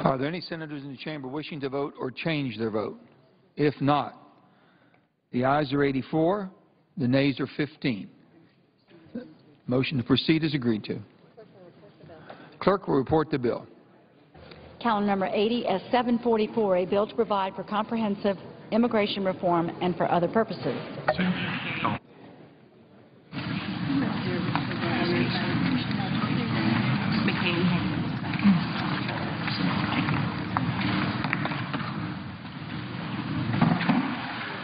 Are there any senators in the chamber wishing to vote or change their vote? If not, the ayes are 84, the nays are 15. Motion to proceed is agreed to. Clerk will report the bill. Calendar number 80 S 744, a bill to provide for comprehensive immigration reform and for other purposes.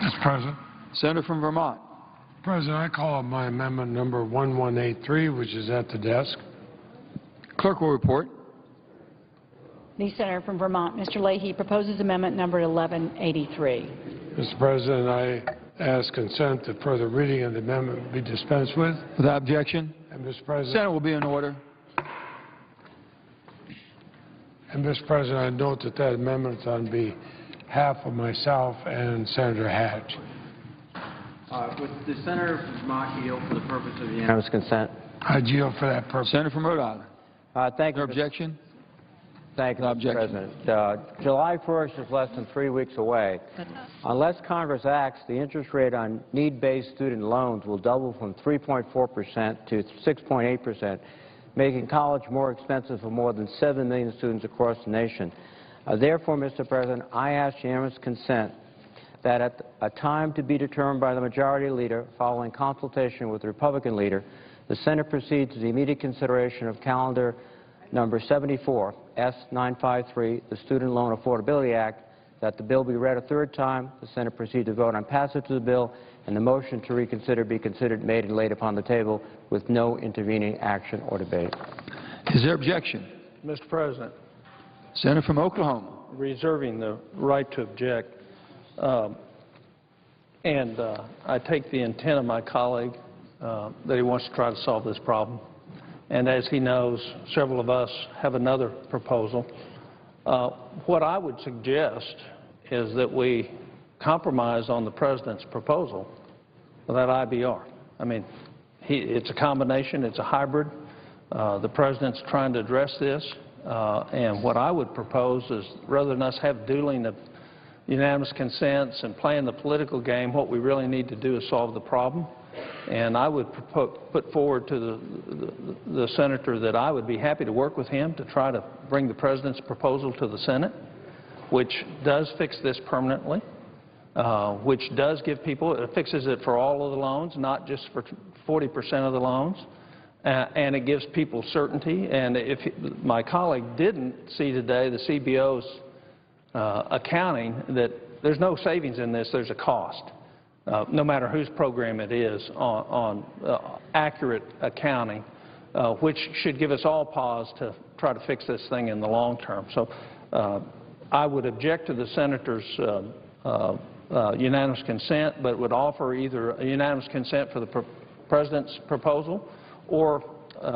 Mr. President. Senator from Vermont. President, I call up my amendment number 1183, which is at the desk. Clerk will report. The senator from Vermont, Mr. Leahy, proposes amendment number 1183. Mr. President, I ask consent that further reading of the amendment be dispensed with. Without objection. And Mr. President. Senate will be in order. And Mr. President, I note that that amendment is on behalf of myself and Senator Hatch. Would the senator from Vermont yield for the purpose of unanimous consent? I yield for that purpose. Senator from Rhode Island. Thank you. No objection. Thank you, No Mr. President. July 1st is less than 3 weeks away. Unless Congress acts, the interest rate on need-based student loans will double from 3.4% to 6.8%, making college more expensive for more than 7 million students across the nation. Therefore, Mr. President, I ask unanimous consent that at a time to be determined by the majority leader following consultation with the Republican leader, the Senate proceeds to the immediate consideration of calendar number 74, S953, the Student Loan Affordability Act, that the bill be read a third time, the Senate proceed to vote on passage of the bill, and the motion to reconsider be considered, made, and laid upon the table with no intervening action or debate. Is there objection? Mr. President, Senator from Oklahoma. reserving the right to object, I take the intent of my colleague that he wants to try to solve this problem. And as he knows, several of us have another proposal. What I would suggest is that we compromise on the President's proposal, that IBR. I mean, it's a combination, it's a hybrid. The President's trying to address this, and what I would propose is, rather than us have dueling of unanimous consents and playing the political game, what we really need to do is solve the problem. And I would put forward to the senator that I would be happy to work with him to try to bring the President's proposal to the Senate, which does fix this permanently, which does give people, it fixes it for all of the loans, not just for 40% of the loans, and it gives people certainty. And if my colleague didn't see today the CBO's accounting, that there's no savings in this, there's a cost. No matter whose program it is, on accurate accounting, which should give us all pause to try to fix this thing in the long term. So I would object to the senator's unanimous consent, but would offer either a unanimous consent for the President's proposal or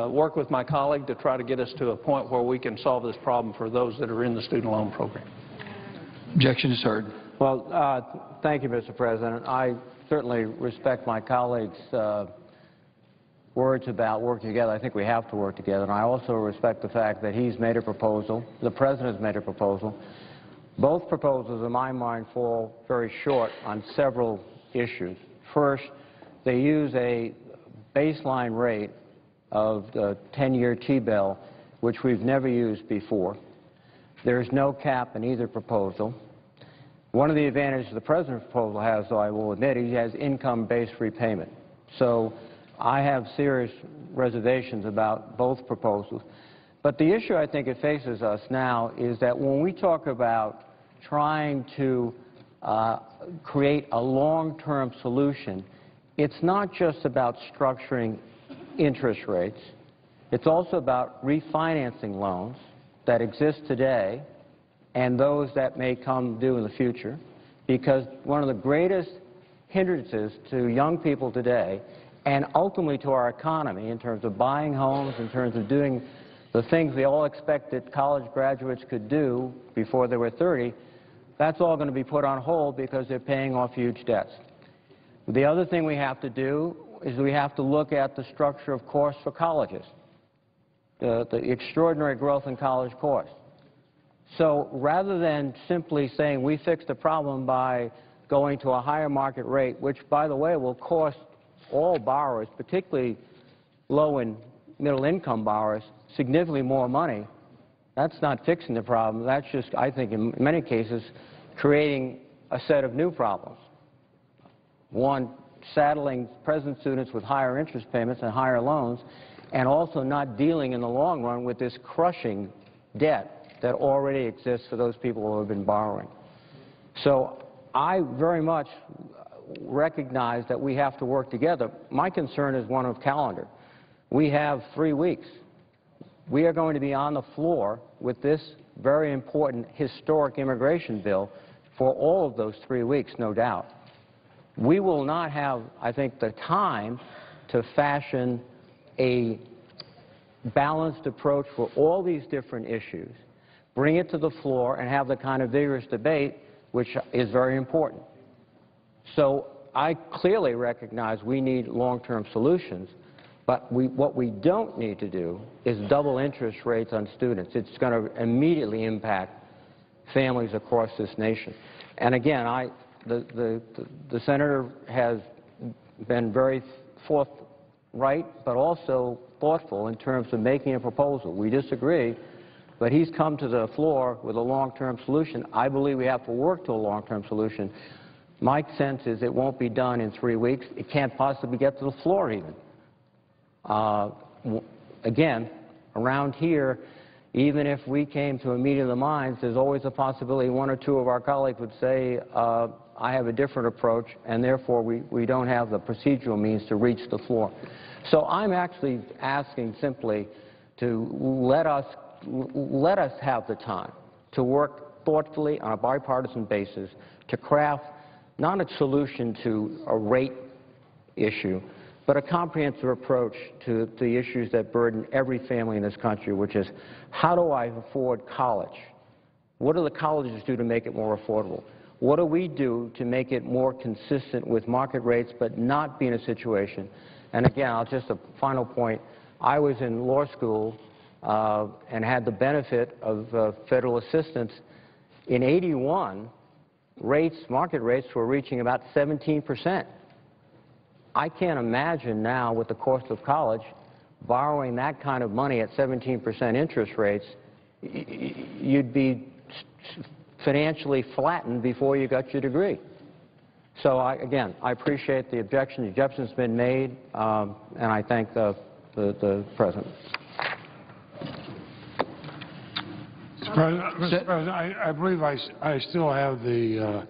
work with my colleague to try to get us to a point where we can solve this problem for those that are in the student loan program. Objection is heard. Well, thank you, Mr. President. I certainly respect my colleague's words about working together. I think we have to work together. And I also respect the fact that he's made a proposal, the President has made a proposal. Both proposals, in my mind, fall very short on several issues. First, they use a baseline rate of the 10-year T-bill, which we've never used before. There's no cap in either proposal. One of the advantages the President's proposal has, though I will admit, he has income-based repayment. So I have serious reservations about both proposals. But the issue I think it faces us now is that when we talk about trying to create a long-term solution, it's not just about structuring interest rates. It's also about refinancing loans that exist today and those that may come due in the future, because one of the greatest hindrances to young people today and ultimately to our economy in terms of buying homes, in terms of doing the things we all expected college graduates could do before they were 30, that's all going to be put on hold because they're paying off huge debts. The other thing we have to do is we have to look at the structure of course for colleges. the extraordinary growth in college costs. So rather than simply saying we fixed the problem by going to a higher market rate, which, by the way, will cost all borrowers, particularly low and middle income borrowers, significantly more money, that's not fixing the problem. That's just, I think, in many cases, creating a set of new problems. One, saddling present students with higher interest payments and higher loans, and also not dealing in the long run with this crushing debt that already exists for those people who have been borrowing. So I very much recognize that we have to work together. My concern is one of calendar. We have 3 weeks. We are going to be on the floor with this very important historic immigration bill for all of those 3 weeks, no doubt. We will not have, I think, the time to fashion a balanced approach for all these different issues, bring it to the floor, and have the kind of vigorous debate which is very important. So I clearly recognize we need long-term solutions, but what we don't need to do is double interest rates on students. It's going to immediately impact families across this nation. And again, the senator has been very forthright, but also thoughtful in terms of making a proposal. We disagree, but he's come to the floor with a long-term solution. I believe we have to work to a long-term solution. My sense is it won't be done in 3 weeks. It can't possibly get to the floor even. Again, around here, even if we came to a meeting of the minds, there's always a possibility one or two of our colleagues would say, I have a different approach, and therefore we don't have the procedural means to reach the floor. So I'm actually asking simply to let us have the time to work thoughtfully on a bipartisan basis to craft not a solution to a rate issue, but a comprehensive approach to the issues that burden every family in this country, which is how do I afford college? What do the colleges do to make it more affordable? What do we do to make it more consistent with market rates but not be in a situation? And again, just a final point, I was in law school and had the benefit of federal assistance. In '81, market rates were reaching about 17%. I can't imagine now with the cost of college borrowing that kind of money at 17% interest rates. You'd be financially flattened before you got your degree. So again, I appreciate the objection. The objection's been made, and I thank the President. Mr. President, I believe I still have the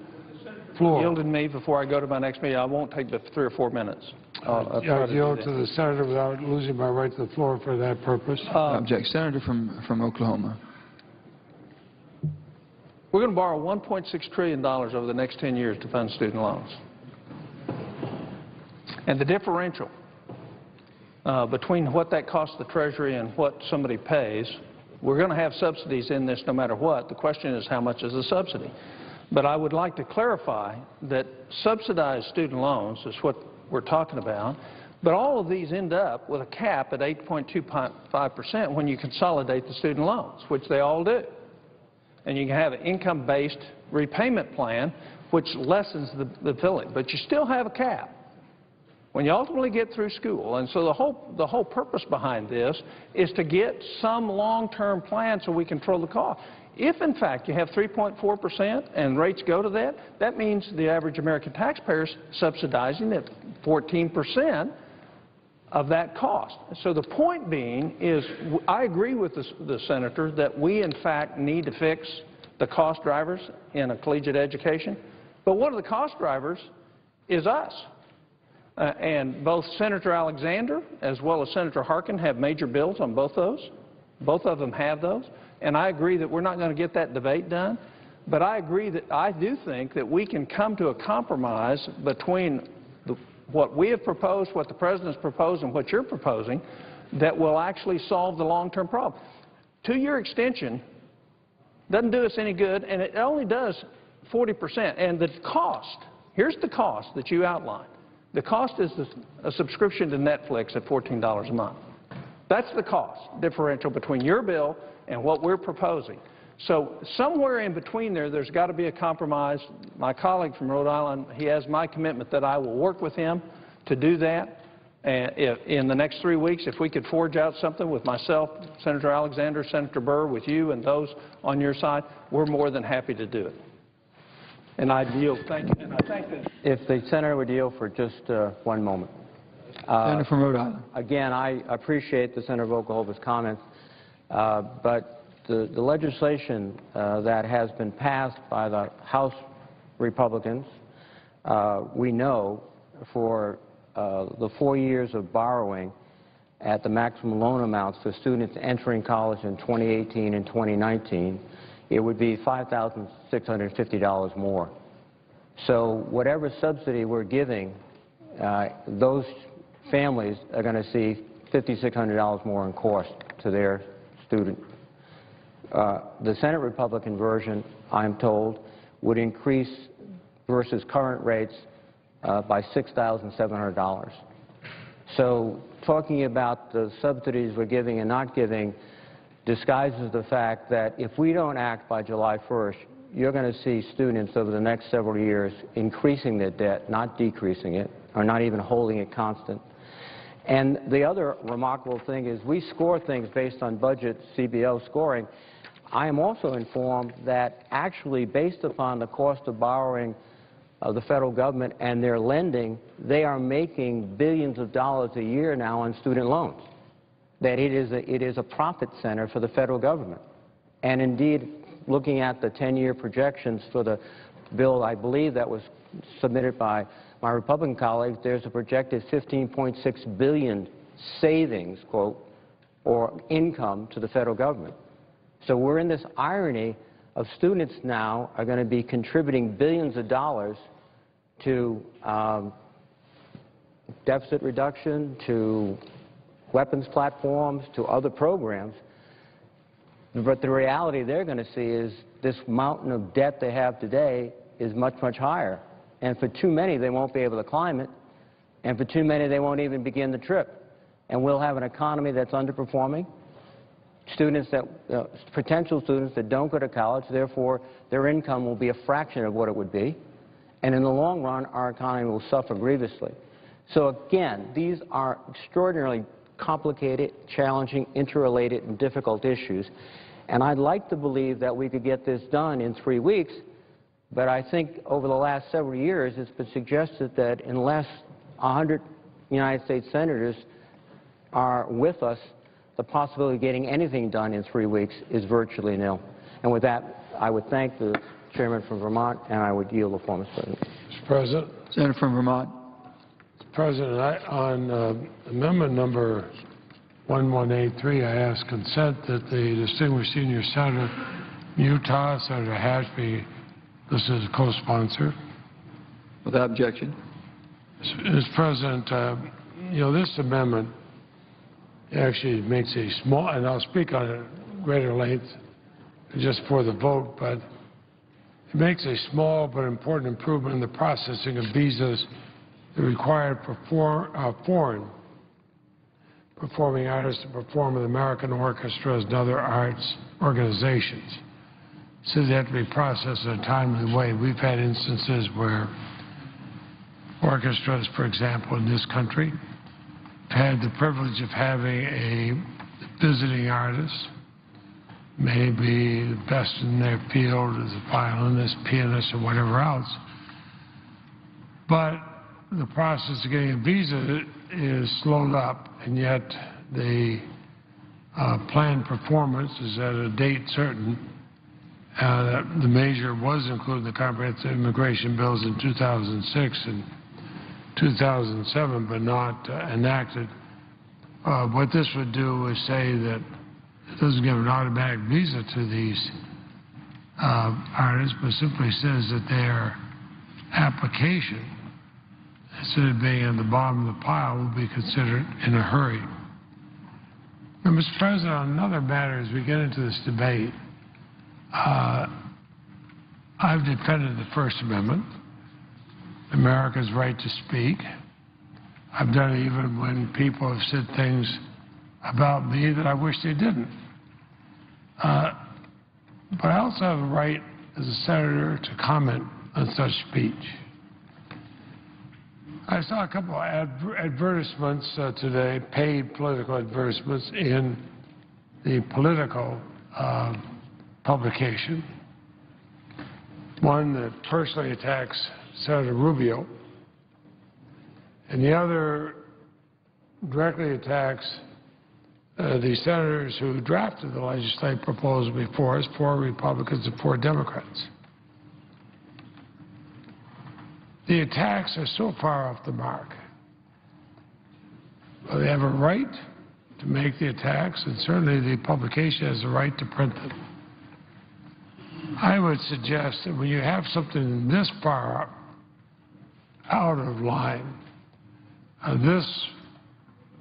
floor. Yielded me before I go to my next meeting. I won't take but 3 or 4 minutes. I yield to the senator without losing my right to the floor for that purpose. Object. Senator from Oklahoma. We're going to borrow $1.6 trillion over the next 10 years to fund student loans. And the differential between what that costs the Treasury and what somebody pays, we're going to have subsidies in this no matter what. The question is how much is the subsidy? But I would like to clarify that subsidized student loans is what we're talking about, but all of these end up with a cap at 8.25% when you consolidate the student loans, which they all do. And you can have an income-based repayment plan, which lessens the penalty, but you still have a cap when you ultimately get through school. And so the whole purpose behind this is to get some long-term plan so we control the cost. If, in fact, you have 3.4% and rates go to that, that means the average American taxpayer is subsidizing at 14% of that cost. So the point being is I agree with the senator that we, in fact, need to fix the cost drivers in a collegiate education. But one of the cost drivers is us. And both Senator Alexander as well as Senator Harkin have major bills on both those. Both of them have those. And I agree that we're not going to get that debate done. But I agree that I do think that we can come to a compromise between what we have proposed, what the President's proposed, and what you're proposing that will actually solve the long-term problem. 2-year extension doesn't do us any good, and it only does 40%. And the cost, here's the cost that you outlined. The cost is a subscription to Netflix at $14 a month. That's the cost differential between your bill and what we're proposing. So somewhere in between there's got to be a compromise. My colleague from Rhode Island, he has my commitment that I will work with him to do that. And in the next 3 weeks, if we could forge out something with myself, Senator Alexander, Senator Burr, with you and those on your side, we're more than happy to do it. And I yield. Thank you. And I thank the If the senator would yield for just 1 moment. Senator from Rhode Island. Again, I appreciate the Senator of Oklahoma's comments, but the legislation that has been passed by the House Republicans, we know for the 4 years of borrowing at the maximum loan amounts for students entering college in 2018 and 2019, it would be $5,650 more. So whatever subsidy we're giving, those families are going to see $5,600 more in cost to their student. The Senate Republican version, I'm told, would increase versus current rates by $6,700. So talking about the subsidies we're giving and not giving disguises the fact that if we don't act by July 1st, you're going to see students over the next several years increasing their debt, not decreasing it, or not even holding it constant. And the other remarkable thing is we score things based on budget CBO scoring. I am also informed that actually based upon the cost of borrowing of the federal government and their lending, they are making billions of dollars a year now on student loans. That it is a profit center for the federal government. And indeed, looking at the 10-year projections for the bill, I believe that was submitted by my Republican colleagues, there's a projected $15.6 billion savings, quote, or income to the federal government. So we're in this irony of students now are going to be contributing billions of dollars to deficit reduction, to weapons platforms, to other programs. But the reality they're going to see is this mountain of debt they have today is much, much higher. And for too many, they won't be able to climb it. And for too many, they won't even begin the trip. And we'll have an economy that's underperforming. Students that, potential students that don't go to college, therefore, their income will be a fraction of what it would be. And in the long run, our economy will suffer grievously. So again, these are extraordinarily complicated, challenging, interrelated, and difficult issues. And I'd like to believe that we could get this done in 3 weeks, but I think over the last several years it's been suggested that unless 100 United States senators are with us, the possibility of getting anything done in 3 weeks is virtually nil. And with that, I would thank the chairman from Vermont, and I would yield the floor, Mr. President. Mr. President. Senator from Vermont. Mr. President, on amendment number 1183, I ask consent that the distinguished senior senator from Utah, Senator Hatch, be listed as a co-sponsor. Without objection. Mr. President, you know, this amendment actually makes a small, and I'll speak on it at greater length just for the vote, but it makes a small but important improvement in the processing of visas that require foreign performing artists to perform with American orchestras and other arts organizations. It says they have to be processed in a timely way. We've had instances where orchestras, for example, in this country, had the privilege of having a visiting artist, maybe the best in their field as a violinist, pianist, or whatever else. But the process of getting a visa is slowed up, and yet the planned performance is at a date certain. The measure was included in the comprehensive immigration bills in 2006 and 2007, but not enacted. What this would do is say that it doesn't give an automatic visa to these artists, but simply says that their application, instead of being at the bottom of the pile, will be considered in a hurry. Now, Mr. President, on another matter, as we get into this debate, I've defended the First Amendment, America's right to speak. I've done it even when people have said things about me that I wish they didn't. But I also have a right as a senator to comment on such speech. I saw a couple of advertisements today, paid political advertisements in the Politico publication. One that personally attacks Senator Rubio, and the other directly attacks the senators who drafted the legislative proposal before us, 4 Republicans and 4 Democrats. The attacks are so far off the mark. Well, they have a right to make the attacks, and certainly the publication has a right to print them. I would suggest that when you have something this far out of line, this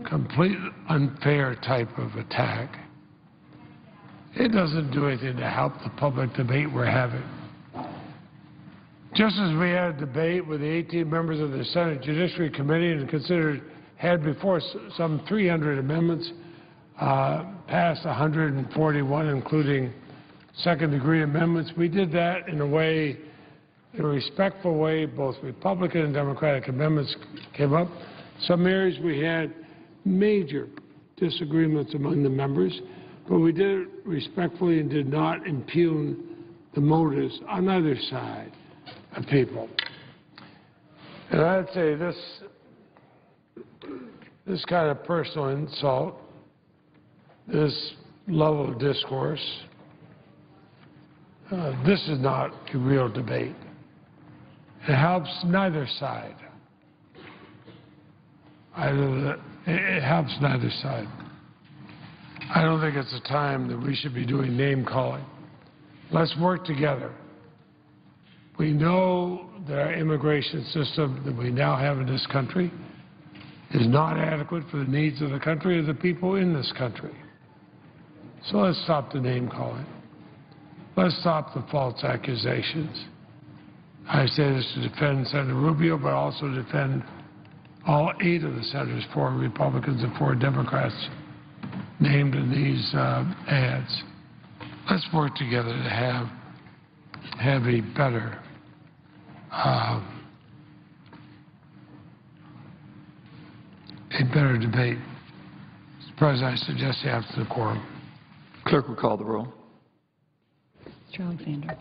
complete unfair type of attack, it doesn't do anything to help the public debate we're having. Just as we had a debate with the 18 members of the Senate Judiciary Committee and had before some 300 amendments, passed 141, including second-degree amendments. We did that in a respectful way. Both Republican and Democratic amendments came up. Some areas we had major disagreements among the members, but we did it respectfully and did not impugn the motives on either side of people. And I'd say this kind of personal insult, this level of discourse, this is not a real debate. It helps neither side. It helps neither side. I don't think it's a time that we should be doing name-calling. Let's work together. We know that our immigration system that we now have in this country is not adequate for the needs of the country or the people in this country. So let's stop the name-calling. Let's stop the false accusations. I say this to defend Senator Rubio, but also defend all 8 of the senators, 4 Republicans and 4 Democrats, named in these ads. Let's work together to have a better debate. Mr. President, I suggest you have the quorum. Clerk will call the roll. Mr. Alexander.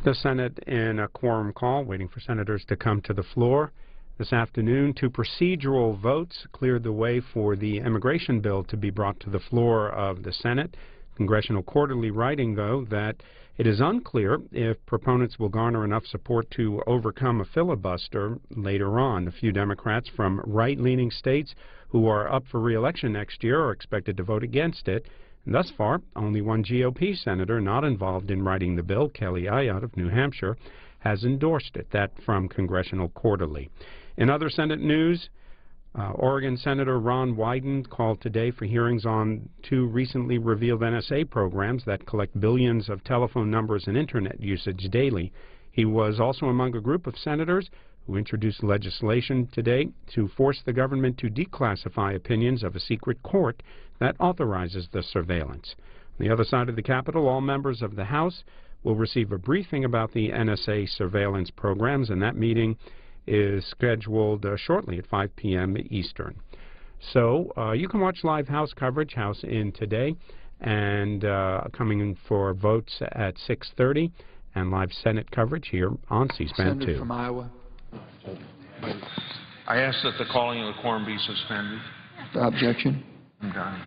The Senate in a quorum call, waiting for senators to come to the floor. This afternoon, 2 procedural votes cleared the way for the immigration bill to be brought to the floor of the Senate. Congressional Quarterly writing, though, that it is unclear if proponents will garner enough support to overcome a filibuster later on. A few Democrats from right-leaning states who are up for re-election next year are expected to vote against it. And thus far, only one GOP senator not involved in writing the bill, Kelly Ayotte of New Hampshire, has endorsed it. That from Congressional Quarterly. In other Senate news, Oregon Senator Ron Wyden called today for hearings on 2 recently revealed NSA programs that collect billions of telephone numbers and Internet usage daily. He was also among a group of senators who introduced legislation today to force the government to declassify opinions of a secret court that authorizes the surveillance. On the other side of the Capitol, all members of the House will receive a briefing about the NSA surveillance programs, and that meeting is scheduled shortly at 5 p.m. Eastern. So you can watch live House coverage, House in today, and coming in for votes at 6:30, and live Senate coverage here on C-SPAN 2. Senator from Iowa. I ask that the calling of the quorum be suspended. Without objection. Okay.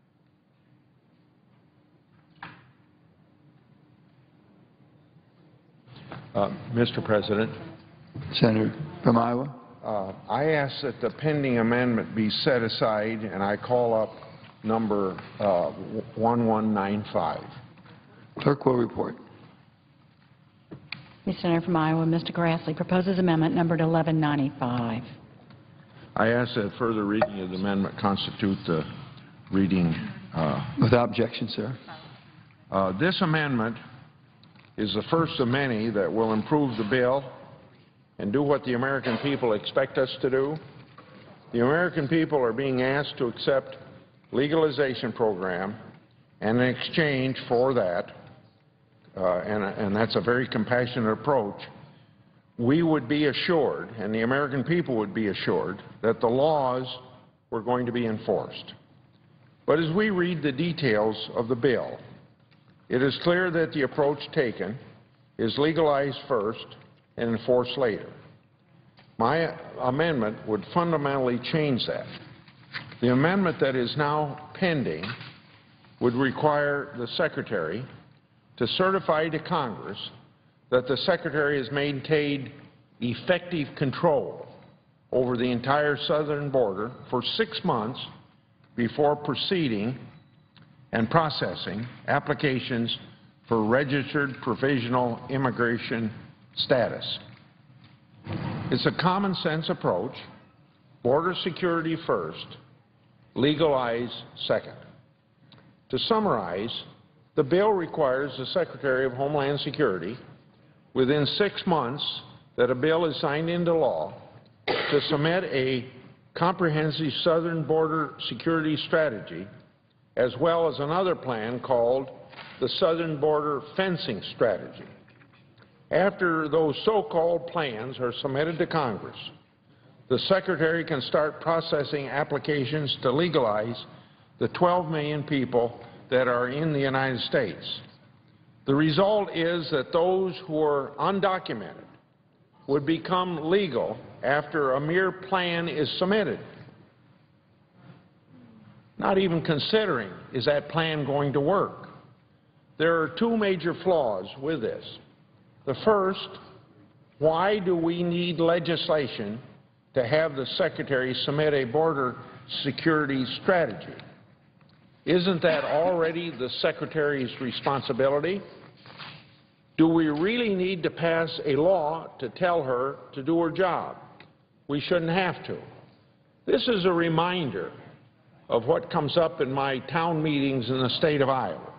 Mr. President, Senator from Iowa. I ask that the pending amendment be set aside, and I call up number 1195. Clerk will report. The Senator from Iowa, Mr. Grassley, proposes amendment numbered 1195. I ask that further reading of the amendment constitute the reading. Without objection, sir. This amendment is the first of many that will improve the bill and do what the American people expect us to do. The American people are being asked to accept legalization program, and in exchange for that, and that's a very compassionate approach, we would be assured, and the American people would be assured, that the laws were going to be enforced. But as we read the details of the bill, it is clear that the approach taken is legalize first and enforce later. My amendment would fundamentally change that. The amendment that is now pending would require the Secretary to certify to Congress that the Secretary has maintained effective control over the entire southern border for 6 months before proceeding and processing applications for registered provisional immigration status. It's a common sense approach. Border security first, legalize second. To summarize, the bill requires the Secretary of Homeland Security, within 6 months that a bill is signed into law, to submit a comprehensive southern border security strategy, as well as another plan called the Southern Border Fencing Strategy. After those so-called plans are submitted to Congress, the Secretary can start processing applications to legalize the 12 million people that are in the United States. The result is that those who are undocumented would become legal after a mere plan is submitted. Not even considering, is that plan going to work? There are 2 major flaws with this. The first, why do we need legislation to have the Secretary submit a border security strategy? Isn't that already the Secretary's responsibility? Do we really need to pass a law to tell her to do her job? We shouldn't have to. This is a reminder of what comes up in my town meetings in the state of Iowa.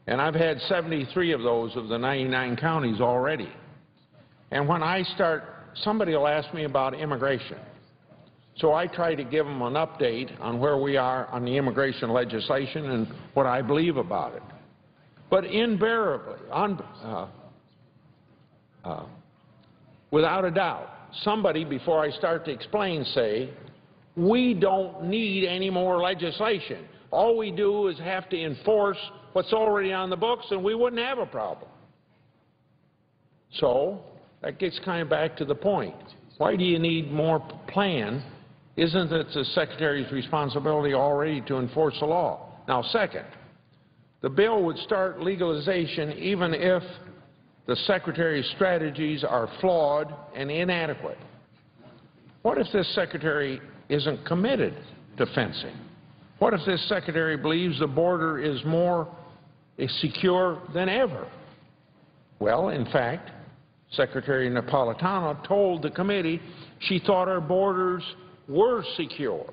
And I've had 73 of those of the 99 counties already. And when I start, somebody will ask me about immigration. So I try to give them an update on where we are on the immigration legislation and what I believe about it. But invariably, without a doubt, somebody, before I start to explain, say, we don't need any more legislation. All we do is have to enforce what's already on the books, and we wouldn't have a problem. So that gets kind of back to the point. Why do you need more plan? Isn't it the Secretary's responsibility already to enforce the law? Now, second, the bill would start legalization even if the Secretary's strategies are flawed and inadequate. What if this Secretary isn't committed to fencing? What if this Secretary believes the border is more secure than ever? Well, in fact, Secretary Napolitano told the committee she thought our borders were secure.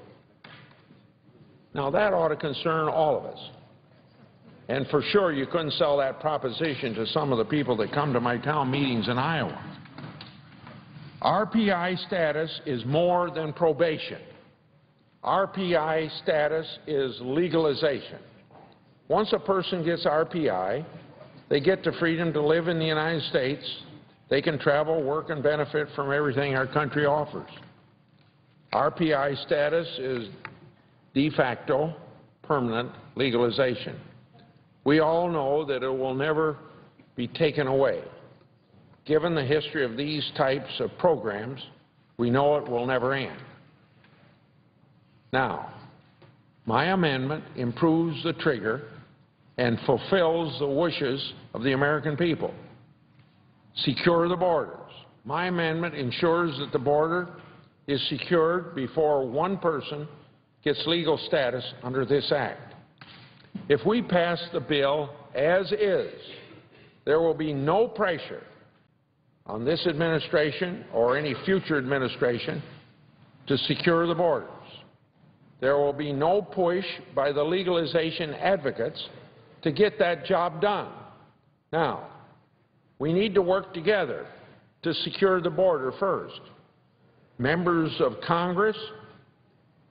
Now, that ought to concern all of us. And for sure, you couldn't sell that proposition to some of the people that come to my town meetings in Iowa. RPI status is more than probation. RPI status is legalization. Once a person gets RPI, they get the freedom to live in the United States. They can travel, work, and benefit from everything our country offers. RPI status is de facto permanent legalization. We all know that it will never be taken away. Given the history of these types of programs, we know it will never end. Now, my amendment improves the trigger and fulfills the wishes of the American people. Secure the borders. My amendment ensures that the border is secured before one person gets legal status under this act. If we pass the bill as is, there will be no pressure on this administration or any future administration to secure the borders. There will be no push by the legalization advocates to get that job done. Now, we need to work together to secure the border first. Members of Congress,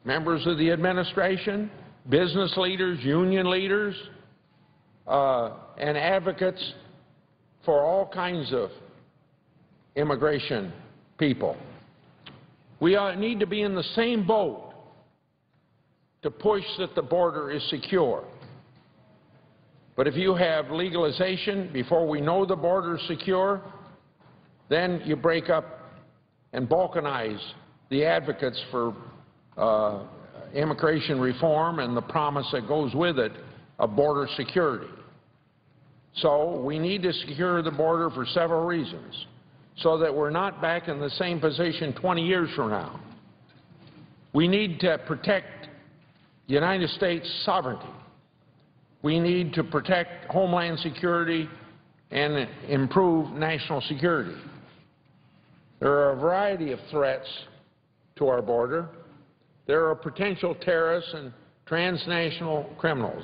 members of the administration, business leaders, union leaders, and advocates for all kinds of immigration people. We need to be in the same boat to push that the border is secure. But if you have legalization before we know the border is secure, then you break up and balkanize the advocates for immigration reform and the promise that goes with it of border security. So we need to secure the border for several reasons, so that we're not back in the same position 20 years from now. We need to protect United States sovereignty. We need to protect homeland security and improve national security. There are a variety of threats to our border. There are potential terrorists and transnational criminals.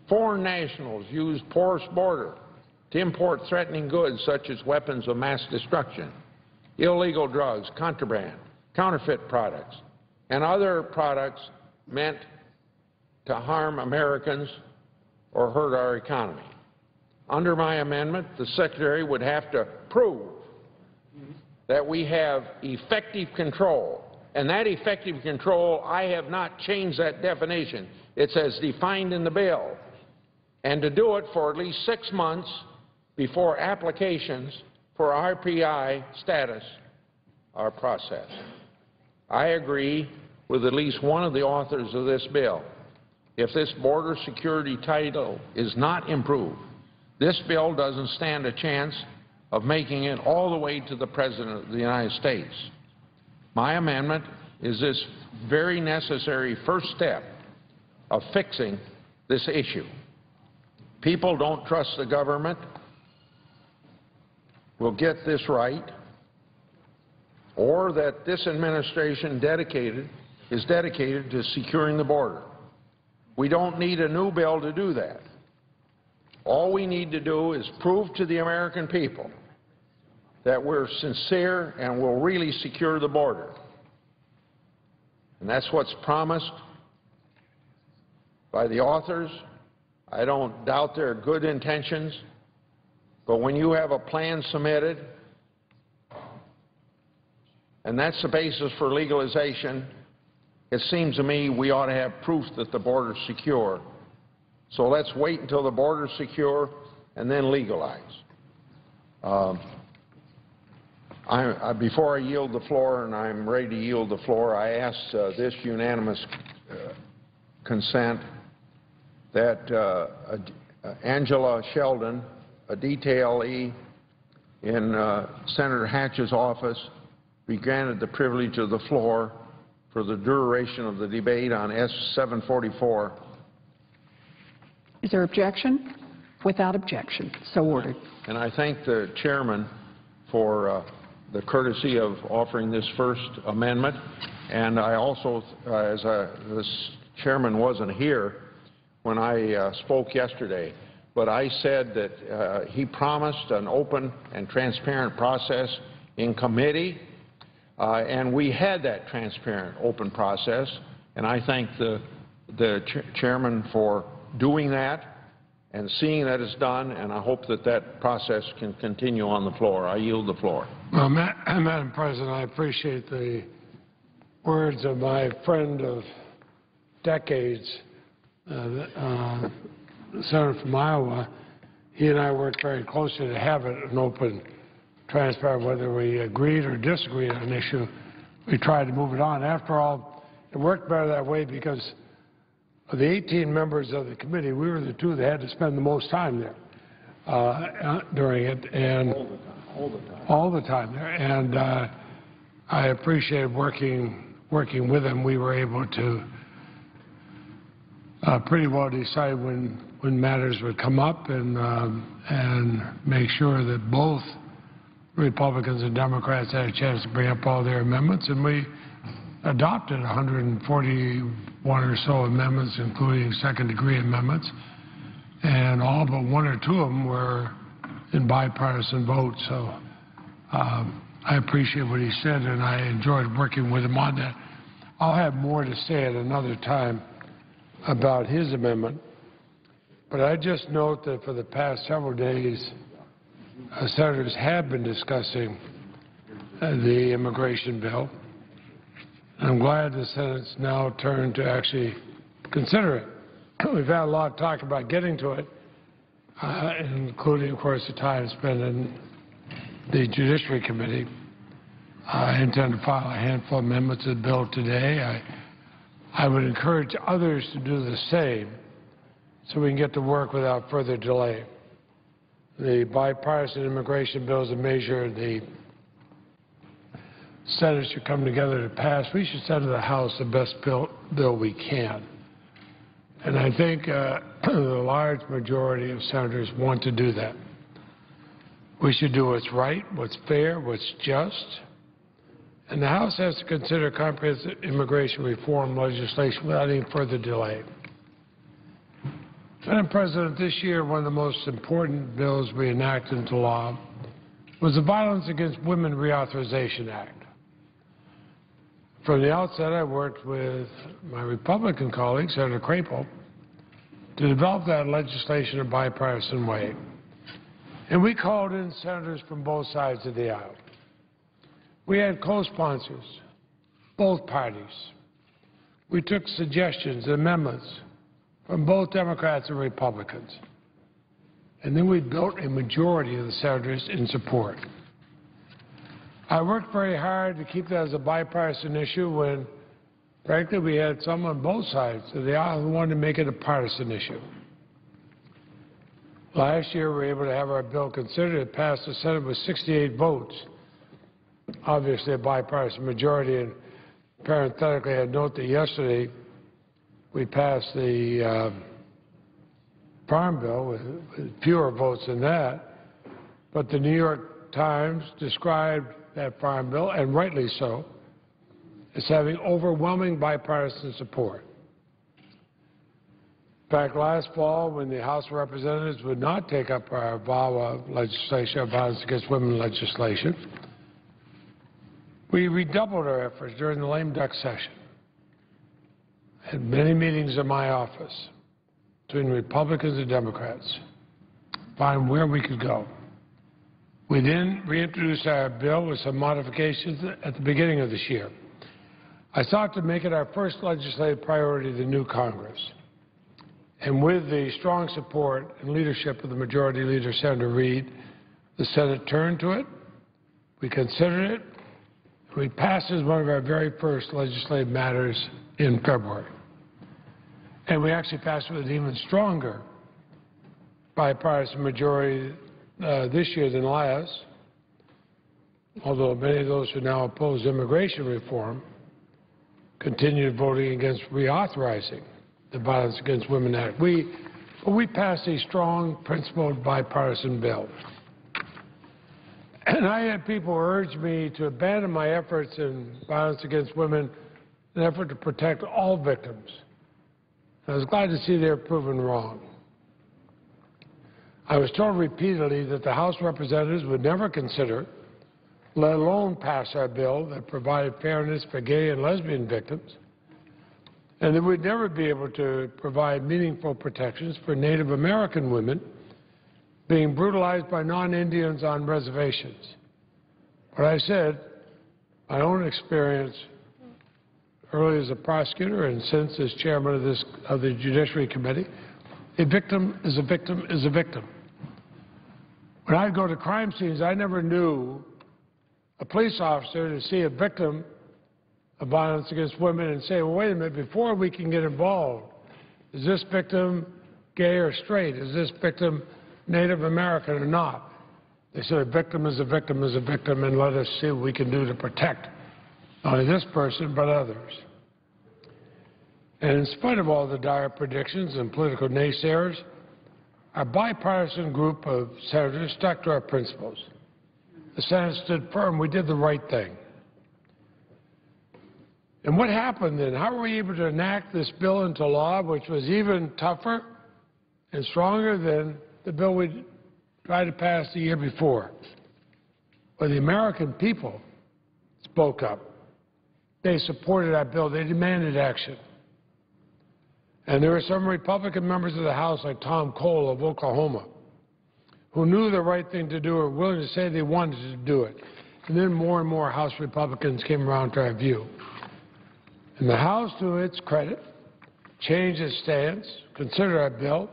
Foreign nationals use porous border to import threatening goods such as weapons of mass destruction, illegal drugs, contraband, counterfeit products, and other products meant to harm Americans or hurt our economy. Under my amendment, the Secretary would have to prove that we have effective control. And that effective control, I have not changed that definition. It's as defined in the bill. And to do it for at least 6 months before applications for RPI status are processed. I agree with at least one of the authors of this bill. If this border security title is not improved, this bill doesn't stand a chance of making it all the way to the President of the United States. My amendment is this very necessary first step of fixing this issue. People don't trust the government will get this right, or that this administration is dedicated to securing the border. We don't need a new bill to do that. All we need to do is prove to the American people that we're sincere and will really secure the border. And that's what's promised by the authors. I don't doubt their good intentions, but when you have a plan submitted, and that's the basis for legalization, it seems to me we ought to have proof that the border's secure. So let's wait until the border's secure and then legalize. Before I yield the floor, and I'm ready to yield the floor, I ask this unanimous consent that Angela Sheldon, a detailee in Senator Hatch's office, be granted the privilege of the floor for the duration of the debate on S-744. Is there objection? Without objection. So ordered. And I thank the chairman for the courtesy of offering this first amendment. And I also, this chairman wasn't here when I spoke yesterday, but I said that he promised an open and transparent process in committee, and we had that transparent, open process, and I thank the chairman for doing that and seeing that it's done, and I hope that that process can continue on the floor. I yield the floor. Well, Madam President, I appreciate the words of my friend of decades, the senator from Iowa. He and I worked very closely to have it an open, transparent, whether we agreed or disagreed on an issue. We tried to move it on. After all, it worked better that way because of the 18 members of the committee, we were the two that had to spend the most time there during it, and all the time there. And I appreciated working with them. We were able to pretty well decide when matters would come up and make sure that both Republicans and Democrats had a chance to bring up all their amendments, and we adopted 141 or so amendments, including second-degree amendments, and all but one or two of them were in bipartisan votes. So I appreciate what he said, and I enjoyed working with him on that. I'll have more to say at another time about his amendment, but I just note that for the past several days, senators have been discussing the immigration bill. I'm glad the Senate's now turned to actually consider it. We've had a lot of talk about getting to it, including, of course, the time spent in the Judiciary Committee. I intend to file a handful of amendments to the bill today. I would encourage others to do the same so we can get to work without further delay. The bipartisan immigration bill is a measure the Senate should come together to pass. We should send to the House the best bill we can. And I think the large majority of senators want to do that. We should do what's right, what's fair, what's just. And the House has to consider comprehensive immigration reform legislation without any further delay. Madam President, this year one of the most important bills we enacted into law was the Violence Against Women Reauthorization Act. From the outset, I worked with my Republican colleague, Senator Crapo, to develop that legislation in a bipartisan way. And we called in senators from both sides of the aisle. We had co-sponsors, both parties. We took suggestions and amendments from both Democrats and Republicans. And then we built a majority of the senators in support. I worked very hard to keep that as a bipartisan issue when, frankly, we had some on both sides of the aisle who wanted to make it a partisan issue. Last year, we were able to have our bill considered. It passed the Senate with 68 votes, obviously a bipartisan majority. And parenthetically, I'd note that yesterday we passed the Farm Bill with fewer votes than that. But the New York Times described that Farm Bill, and rightly so, as having overwhelming bipartisan support. In fact, last fall, when the House of Representatives would not take up our VAWA legislation, our Violence Against Women legislation, we redoubled our efforts during the lame duck session. Had many meetings in my office between Republicans and Democrats, find where we could go. We then reintroduced our bill with some modifications at the beginning of this year. I sought to make it our first legislative priority of the new Congress. And with the strong support and leadership of the Majority Leader, Senator Reid, the Senate turned to it, We considered it. We passed it as one of our very first legislative matters in February. And we actually passed it with an even stronger bipartisan majority this year than last, although many of those who now oppose immigration reform continue voting against reauthorizing the Violence Against Women Act. We passed a strong, principled, bipartisan bill. And I had people urge me to abandon my efforts in violence against women in an effort to protect all victims. I was glad to see they're proven wrong. I was told repeatedly that the House representatives would never consider, let alone pass our bill that provided fairness for gay and lesbian victims, and that we'd never be able to provide meaningful protections for Native American women being brutalized by non-Indians on reservations. But I said, my own experience early as a prosecutor and since as chairman of the Judiciary Committee, a victim is a victim is a victim. When I'd go to crime scenes, I never knew a police officer to see a victim of violence against women and say, well, wait a minute, before we can get involved, is this victim gay or straight? Is this victim Native American or not? They said a victim is a victim is a victim, and let us see what we can do to protect not only this person but others. And in spite of all the dire predictions and political naysayers, our bipartisan group of senators stuck to our principles. The Senate stood firm. We did the right thing. And what happened then? How were we able to enact this bill into law, which was even tougher and stronger than the bill we tried to pass the year before? Well, the American people spoke up. They supported our bill. They demanded action. And there were some Republican members of the House, like Tom Cole of Oklahoma, who knew the right thing to do or were willing to say they wanted to do it. And then more and more House Republicans came around to our view. And the House, to its credit, changed its stance, considered our bill.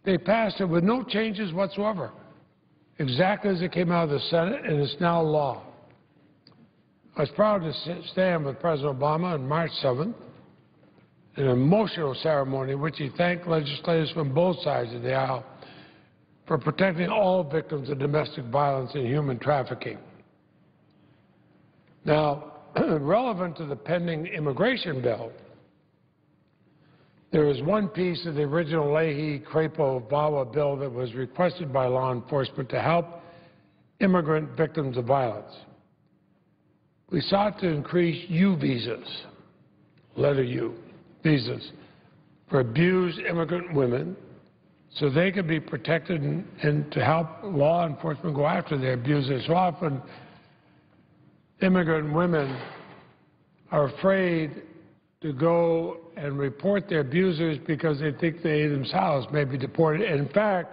They passed it with no changes whatsoever, exactly as it came out of the Senate, and it's now law. I was proud to stand with President Obama on March 7th in an emotional ceremony in which he thanked legislators from both sides of the aisle for protecting all victims of domestic violence and human trafficking. Now, relevant to the pending immigration bill, there was one piece of the original Leahy-Crapo-Vawa bill that was requested by law enforcement to help immigrant victims of violence. We sought to increase U visas, letter U, visas, for abused immigrant women so they could be protected and to help law enforcement go after their abusers. So often, immigrant women are afraid to go and report their abusers because they think they themselves may be deported. And in fact,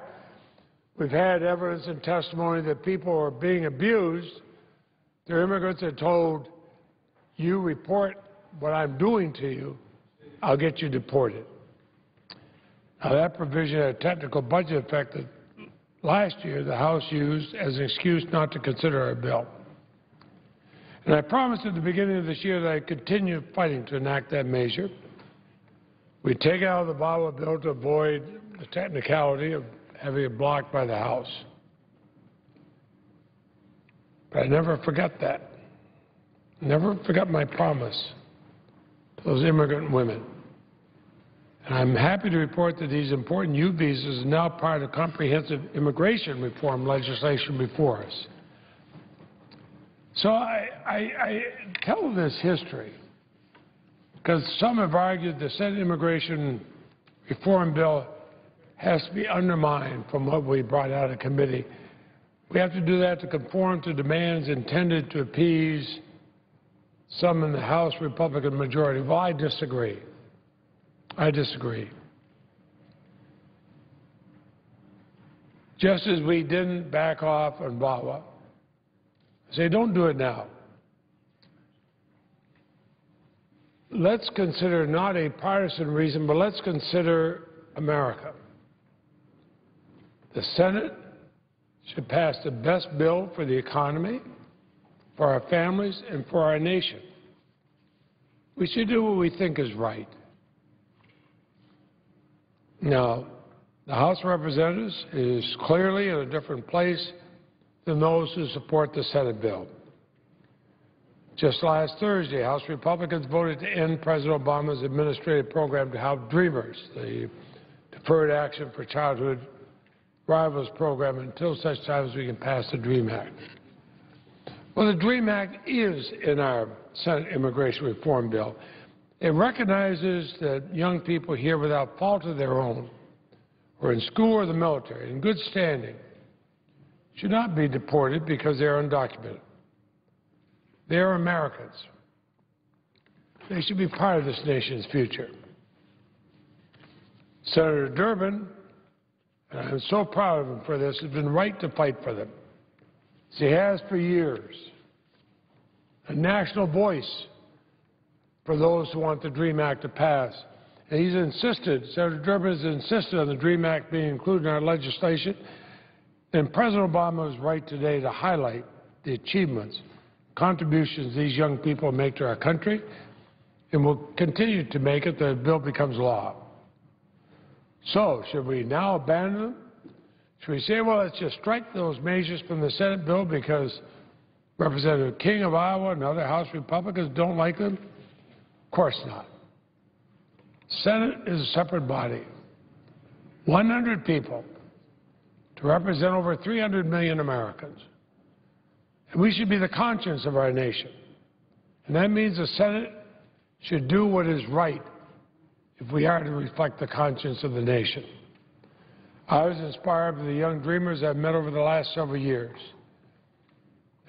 we've had evidence and testimony that people who are being abused, their immigrants are told, you report what I'm doing to you, I'll get you deported. Now, that provision had a technical budget effect that last year the House used as an excuse not to consider our bill. And I promised at the beginning of this year that I'd continue fighting to enact that measure. We'd take it out of the VAWA bill to avoid the technicality of having it blocked by the House. But I never forgot that. Never forgot my promise to those immigrant women. And I'm happy to report that these important U visas are now part of comprehensive immigration reform legislation before us. So I tell this history because some have argued the Senate immigration reform bill has to be undermined from what we brought out of committee. We have to do that to conform to demands intended to appease some in the House Republican majority. Well, I disagree. I disagree. Just as we didn't back off on VAWA, say don't do it now. Let's consider not a partisan reason, but let's consider America. The Senate should pass the best bill for the economy, for our families, and for our nation. We should do what we think is right. Now, the House of Representatives is clearly in a different place than those who support the Senate bill. Just last Thursday, House Republicans voted to end President Obama's administrative program to help Dreamers, the Deferred Action for Childhood Arrivals program, until such time as we can pass the DREAM Act. Well, the DREAM Act is in our Senate immigration reform bill. It recognizes that young people here without fault of their own, or in school or the military, in good standing, should not be deported because they are undocumented. They are Americans. They should be part of this nation's future. Senator Durbin, and I'm so proud of him for this, has been right to fight for them, as he has for years. A national voice for those who want the DREAM Act to pass. And he's insisted, Senator Durbin has insisted on the DREAM Act being included in our legislation. And President Obama is right today to highlight the achievements, contributions these young people make to our country, and will continue to make it that the bill becomes law. So, should we now abandon them? Should we say, well, let's just strike those measures from the Senate bill because Representative King of Iowa and other House Republicans don't like them? Of course not. Senate is a separate body. 100 people to represent over 300 million Americans. And we should be the conscience of our nation. And that means the Senate should do what is right if we are to reflect the conscience of the nation. I was inspired by the young dreamers I've met over the last several years.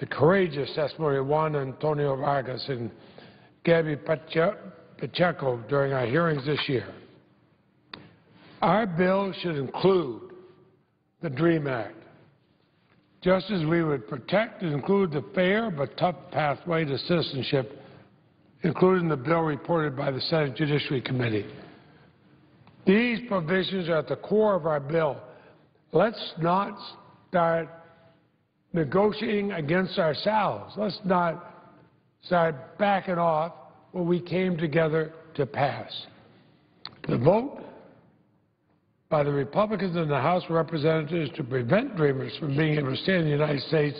The courageous testimony of Juan Antonio Vargas and Gabby Pacheco during our hearings this year. Our bill should include the DREAM Act, just as we would protect and include the fair but tough pathway to citizenship, including the bill reported by the Senate Judiciary Committee. These provisions are at the core of our bill. Let's not start negotiating against ourselves. Let's not start backing off what we came together to pass. The vote by the Republicans in the House of Representatives to prevent dreamers from being able to stay in the United States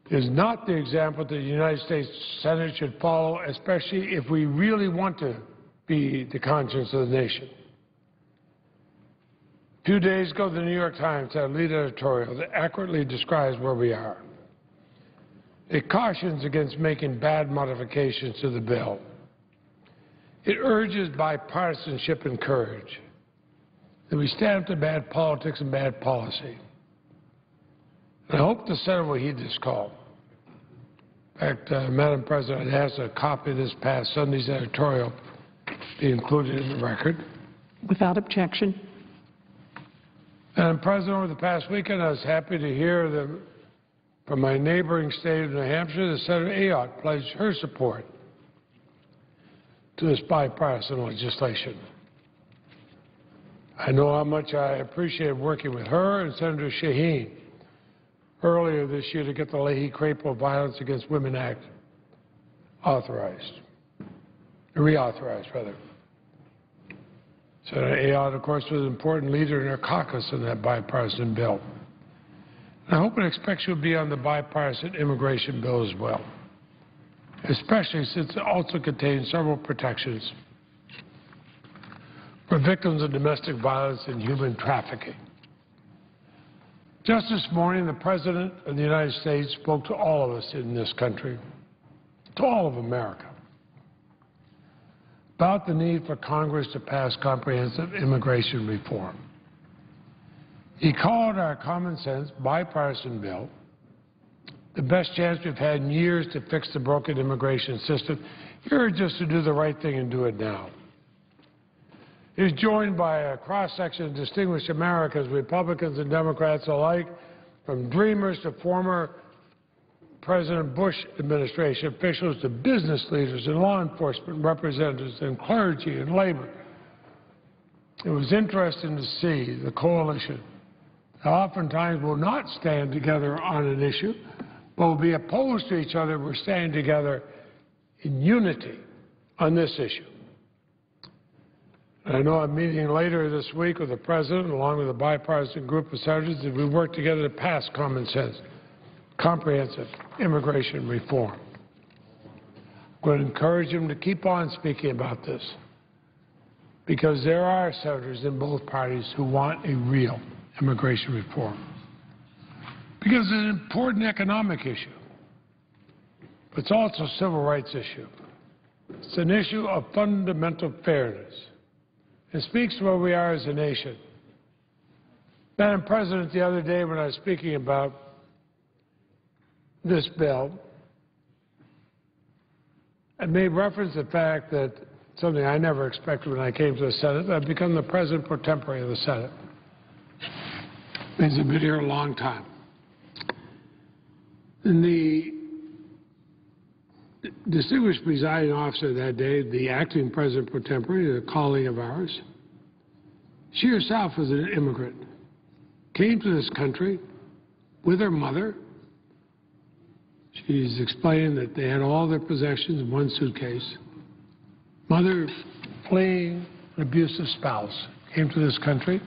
is not the example that the United States Senate should follow, especially if we really want to be the conscience of the nation. A few days ago, the New York Times had a lead editorial that accurately describes where we are. It cautions against making bad modifications to the bill. It urges bipartisanship and courage, that we stand up to bad politics and bad policy. And I hope the Senate will heed this call. In fact, Madam President, I asked a copy of this past Sunday's editorial be included in the record. Without objection. Madam President, over the past weekend, I was happy to hear that from my neighboring state of New Hampshire, that Senator Ayotte pledged her support to this bipartisan legislation. I know how much I appreciated working with her and Senator Shaheen earlier this year to get the Leahy-Crapo Violence Against Women Act reauthorized, rather. Senator Ayotte, of course, was an important leader in her caucus in that bipartisan bill. And I hope and expect she'll be on the bipartisan immigration bill as well, especially since it also contains several protections for victims of domestic violence and human trafficking. Just this morning, the President of the United States spoke to all of us in this country, to all of America, about the need for Congress to pass comprehensive immigration reform. He called our common sense bipartisan bill the best chance we've had in years to fix the broken immigration system. He urged us to do the right thing and do it now. He was joined by a cross-section of distinguished Americans, Republicans and Democrats alike, from dreamers to former President Bush administration officials to business leaders and law enforcement representatives and clergy and labor. It was interesting to see the coalition that oftentimes will not stand together on an issue, While we'll be opposed to each other, we're standing together in unity on this issue. And I know I'm meeting later this week with the President, along with a bipartisan group of senators, that we work together to pass common sense, comprehensive immigration reform. I'm going to encourage him to keep on speaking about this, because there are senators in both parties who want a real immigration reform. Because it's an important economic issue. But it's also a civil rights issue. It's an issue of fundamental fairness. It speaks to where we are as a nation. Madam President, the other day when I was speaking about this bill, I made reference to the fact that something I never expected when I came to the Senate, I've become the President pro tempore of the Senate. Means I've been here a long time. And the distinguished presiding officer that day, the acting President pro tempore, a colleague of ours, she herself was an immigrant, came to this country with her mother. She's explained that they had all their possessions in one suitcase. Mother fleeing an abusive spouse, came to this country.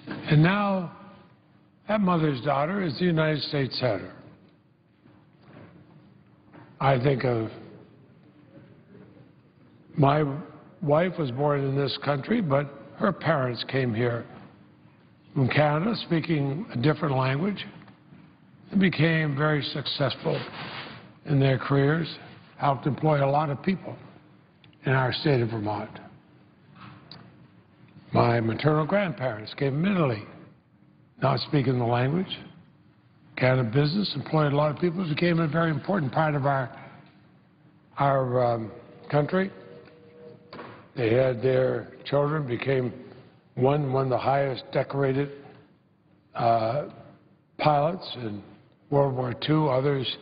And now that mother's daughter is the United States Senator. I think of my wife was born in this country, but her parents came here from Canada speaking a different language and became very successful in their careers, helped employ a lot of people in our state of Vermont. My maternal grandparents came from Italy, not speaking the language, got a business, employed a lot of people, became a very important part of our country. They had their children, became one of the highest decorated pilots in World War II, others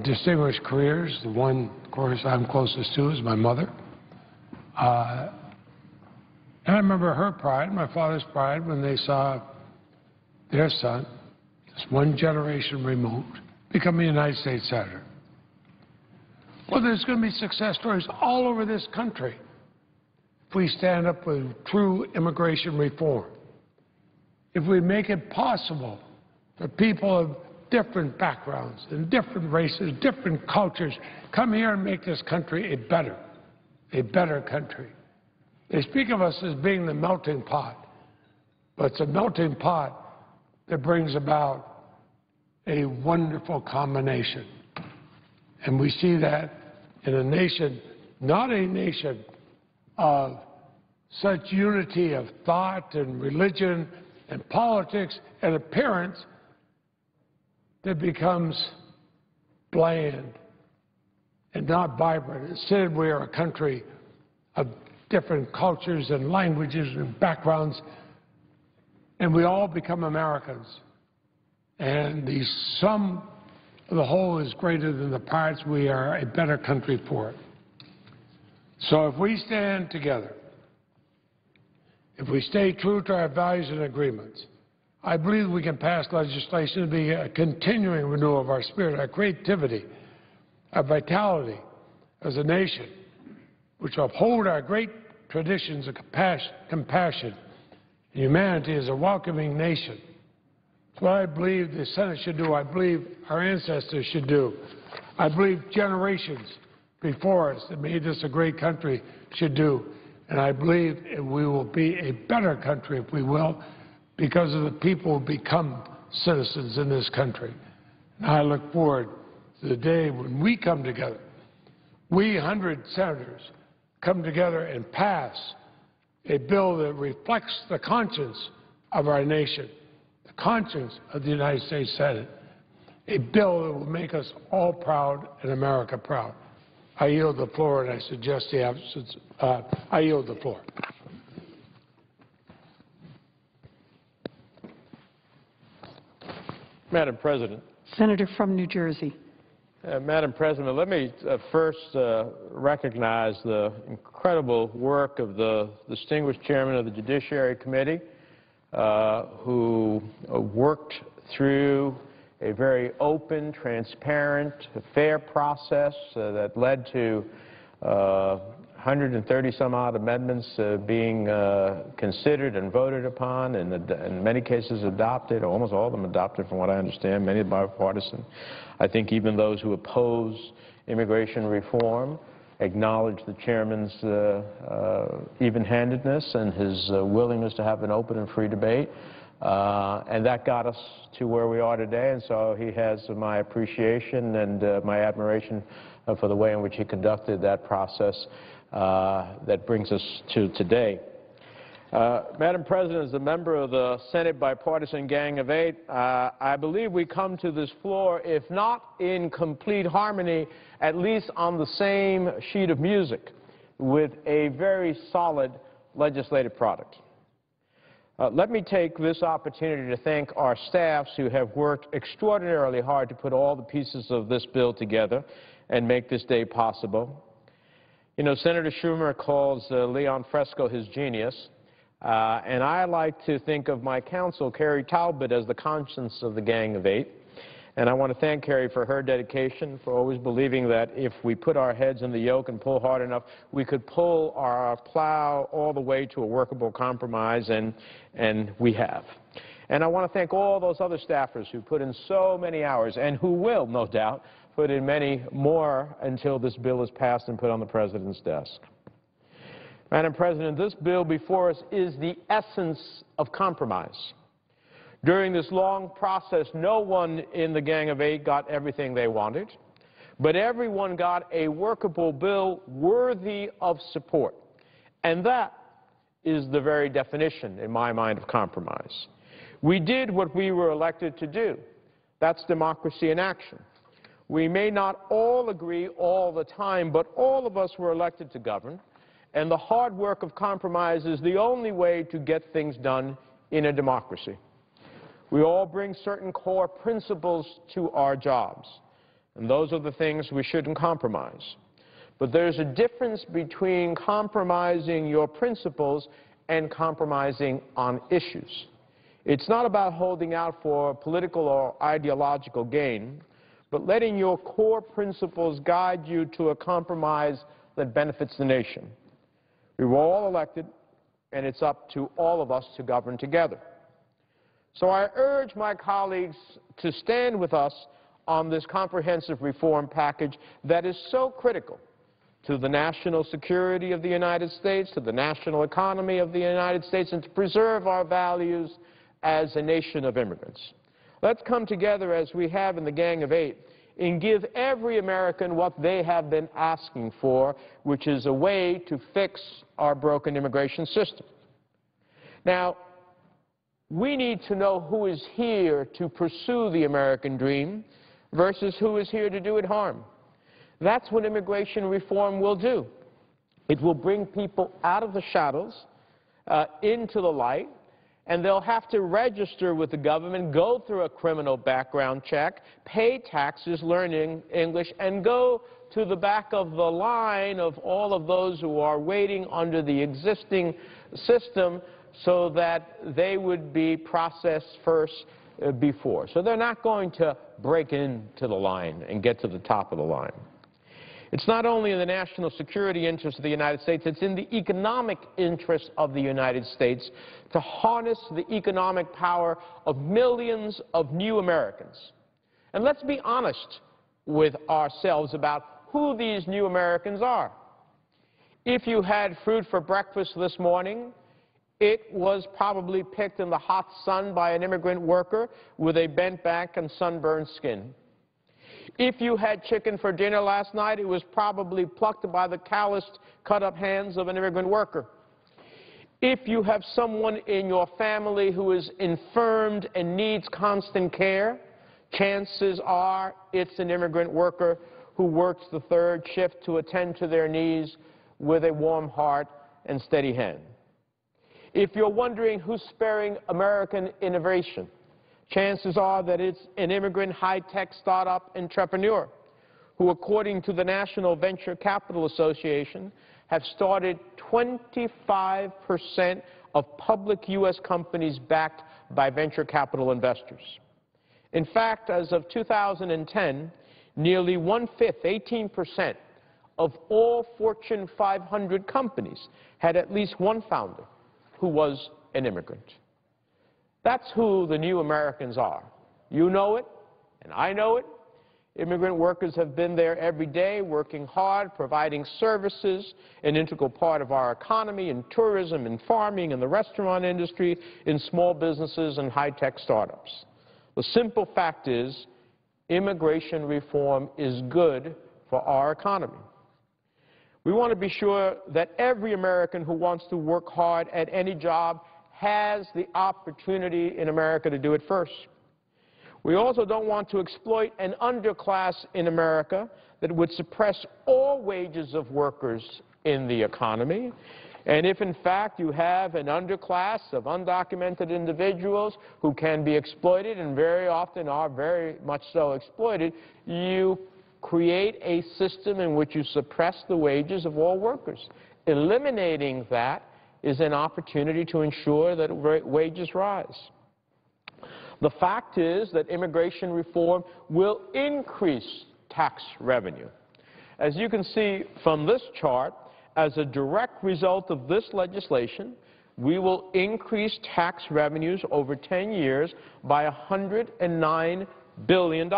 distinguished careers. The one, of course, I'm closest to is my mother. And I remember her pride, my father's pride, when they saw their son, just one generation removed, become a United States Senator. Well, there's going to be success stories all over this country if we stand up with true immigration reform. If we make it possible for people of different backgrounds and different races, different cultures, come here and make this country a better country. They speak of us as being the melting pot, but it's a melting pot that brings about a wonderful combination. And we see that in a nation, not a nation of such unity of thought and religion and politics and appearance that becomes bland and not vibrant. Instead, we are a country of different cultures and languages and backgrounds, and we all become Americans. And the sum of the whole is greater than the parts. We are a better country for it. So if we stand together, if we stay true to our values and agreements, I believe we can pass legislation to be a continuing renewal of our spirit, our creativity, our vitality as a nation, which will uphold our great traditions of compassion and humanity as a welcoming nation. It's what I believe the Senate should do. I believe our ancestors should do. I believe generations before us that made this a great country should do. And I believe we will be a better country, if we will, because of the people who become citizens in this country. And I look forward to the day when we come together, we 100 senators come together and pass a bill that reflects the conscience of our nation, the conscience of the United States Senate, a bill that will make us all proud and America proud. I yield the floor, and I suggest the absence. I yield the floor. Madam President. Senator from New Jersey. Madam President, let me first recognize the incredible work of the distinguished chairman of the Judiciary Committee, who worked through a very open, transparent, fair process that led to 130-some-odd amendments being considered and voted upon, and in many cases adopted, almost all of them adopted from what I understand, many bipartisan. I think even those who oppose immigration reform acknowledge the chairman's even-handedness and his willingness to have an open and free debate. And that got us to where we are today, and so he has my appreciation and my admiration for the way in which he conducted that process that brings us to today. Madam President, as a member of the Senate Bipartisan Gang of Eight, I believe we come to this floor, if not in complete harmony, at least on the same sheet of music, with a very solid legislative product. Let me take this opportunity to thank our staffs who have worked extraordinarily hard to put all the pieces of this bill together and make this day possible. You know, Senator Schumer calls Leon Fresco his genius, and I like to think of my counsel, Carrie Talbot, as the conscience of the Gang of Eight. And I want to thank Carrie for her dedication, for always believing that if we put our heads in the yoke and pull hard enough, we could pull our plow all the way to a workable compromise, and we have. And I want to thank all those other staffers who put in so many hours, and who will, no doubt, put in many more until this bill is passed and put on the President's desk. Madam President, this bill before us is the essence of compromise. During this long process, no one in the Gang of Eight got everything they wanted, but everyone got a workable bill worthy of support. And that is the very definition, in my mind, of compromise. We did what we were elected to do. That's democracy in action. We may not all agree all the time, but all of us were elected to govern, and the hard work of compromise is the only way to get things done in a democracy. We all bring certain core principles to our jobs, and those are the things we shouldn't compromise. But there's a difference between compromising your principles and compromising on issues. It's not about holding out for political or ideological gain, but letting your core principles guide you to a compromise that benefits the nation. We were all elected, and it's up to all of us to govern together. So I urge my colleagues to stand with us on this comprehensive reform package that is so critical to the national security of the United States, to the national economy of the United States, and to preserve our values as a nation of immigrants. Let's come together as we have in the Gang of Eight and give every American what they have been asking for, which is a way to fix our broken immigration system. Now, we need to know who is here to pursue the American dream versus who is here to do it harm. That's what immigration reform will do. It will bring people out of the shadows into the light, and they'll have to register with the government, go through a criminal background check, pay taxes, learn English, and go to the back of the line of all of those who are waiting under the existing system so that they would be processed first before. So they're not going to break into the line and get to the top of the line. It's not only in the national security interest of the United States, it's in the economic interest of the United States to harness the economic power of millions of new Americans. And let's be honest with ourselves about who these new Americans are. If you had fruit for breakfast this morning, it was probably picked in the hot sun by an immigrant worker with a bent back and sunburned skin. If you had chicken for dinner last night, it was probably plucked by the calloused, cut-up hands of an immigrant worker. If you have someone in your family who is infirmed and needs constant care, chances are it's an immigrant worker who works the third shift to attend to their needs with a warm heart and steady hand. If you're wondering who's sparing American innovation, chances are that it's an immigrant high-tech startup entrepreneur who, according to the National Venture Capital Association, have started 25% of public U.S. companies backed by venture capital investors. In fact, as of 2010, nearly 1/5, 18%, of all Fortune 500 companies had at least one founder who was an immigrant. That's who the new Americans are. You know it, and I know it. Immigrant workers have been there every day, working hard, providing services, an integral part of our economy, in tourism, in farming, in the restaurant industry, in small businesses and high-tech startups. The simple fact is, immigration reform is good for our economy. We want to be sure that every American who wants to work hard at any job has the opportunity in America to do it first. We also don't want to exploit an underclass in America that would suppress all wages of workers in the economy. And if, in fact, you have an underclass of undocumented individuals who can be exploited and very often are very much so exploited, you create a system in which you suppress the wages of all workers. Eliminating that is an opportunity to ensure that wages rise. The fact is that immigration reform will increase tax revenue. As you can see from this chart, as a direct result of this legislation, we will increase tax revenues over 10 years by $109 billion.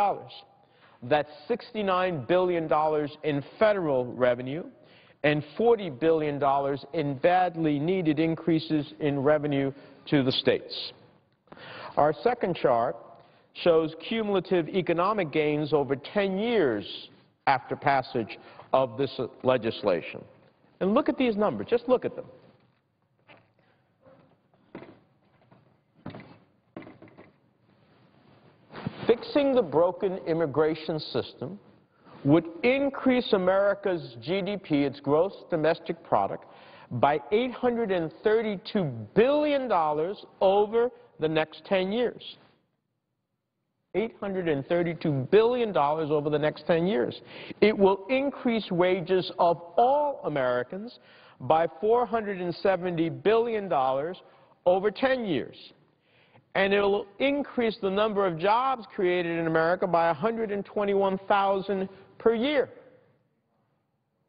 That's $69 billion in federal revenue and $40 billion in badly needed increases in revenue to the states. Our second chart shows cumulative economic gains over 10 years after passage of this legislation. And look at these numbers. Just look at them. Fixing the broken immigration system would increase America's GDP, its gross domestic product, by $832 billion over the next 10 years. $832 billion over the next 10 years. It will increase wages of all Americans by $470 billion over 10 years. And it will increase the number of jobs created in America by 121,000 per year.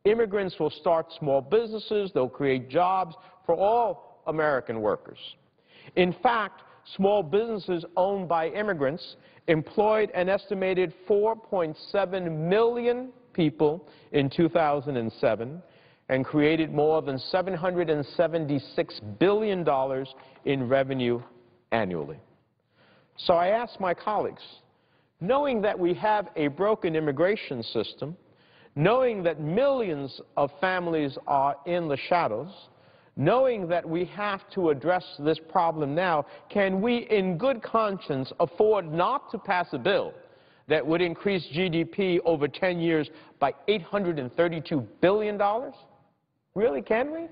Immigrants will start small businesses. They'll create jobs for all American workers. In fact, small businesses owned by immigrants employed an estimated 4.7 million people in 2007 and created more than $776 billion in revenue annually. So I ask my colleagues, knowing that we have a broken immigration system, knowing that millions of families are in the shadows, knowing that we have to address this problem now, can we in good conscience afford not to pass a bill that would increase GDP over 10 years by $832 billion? Really, can we?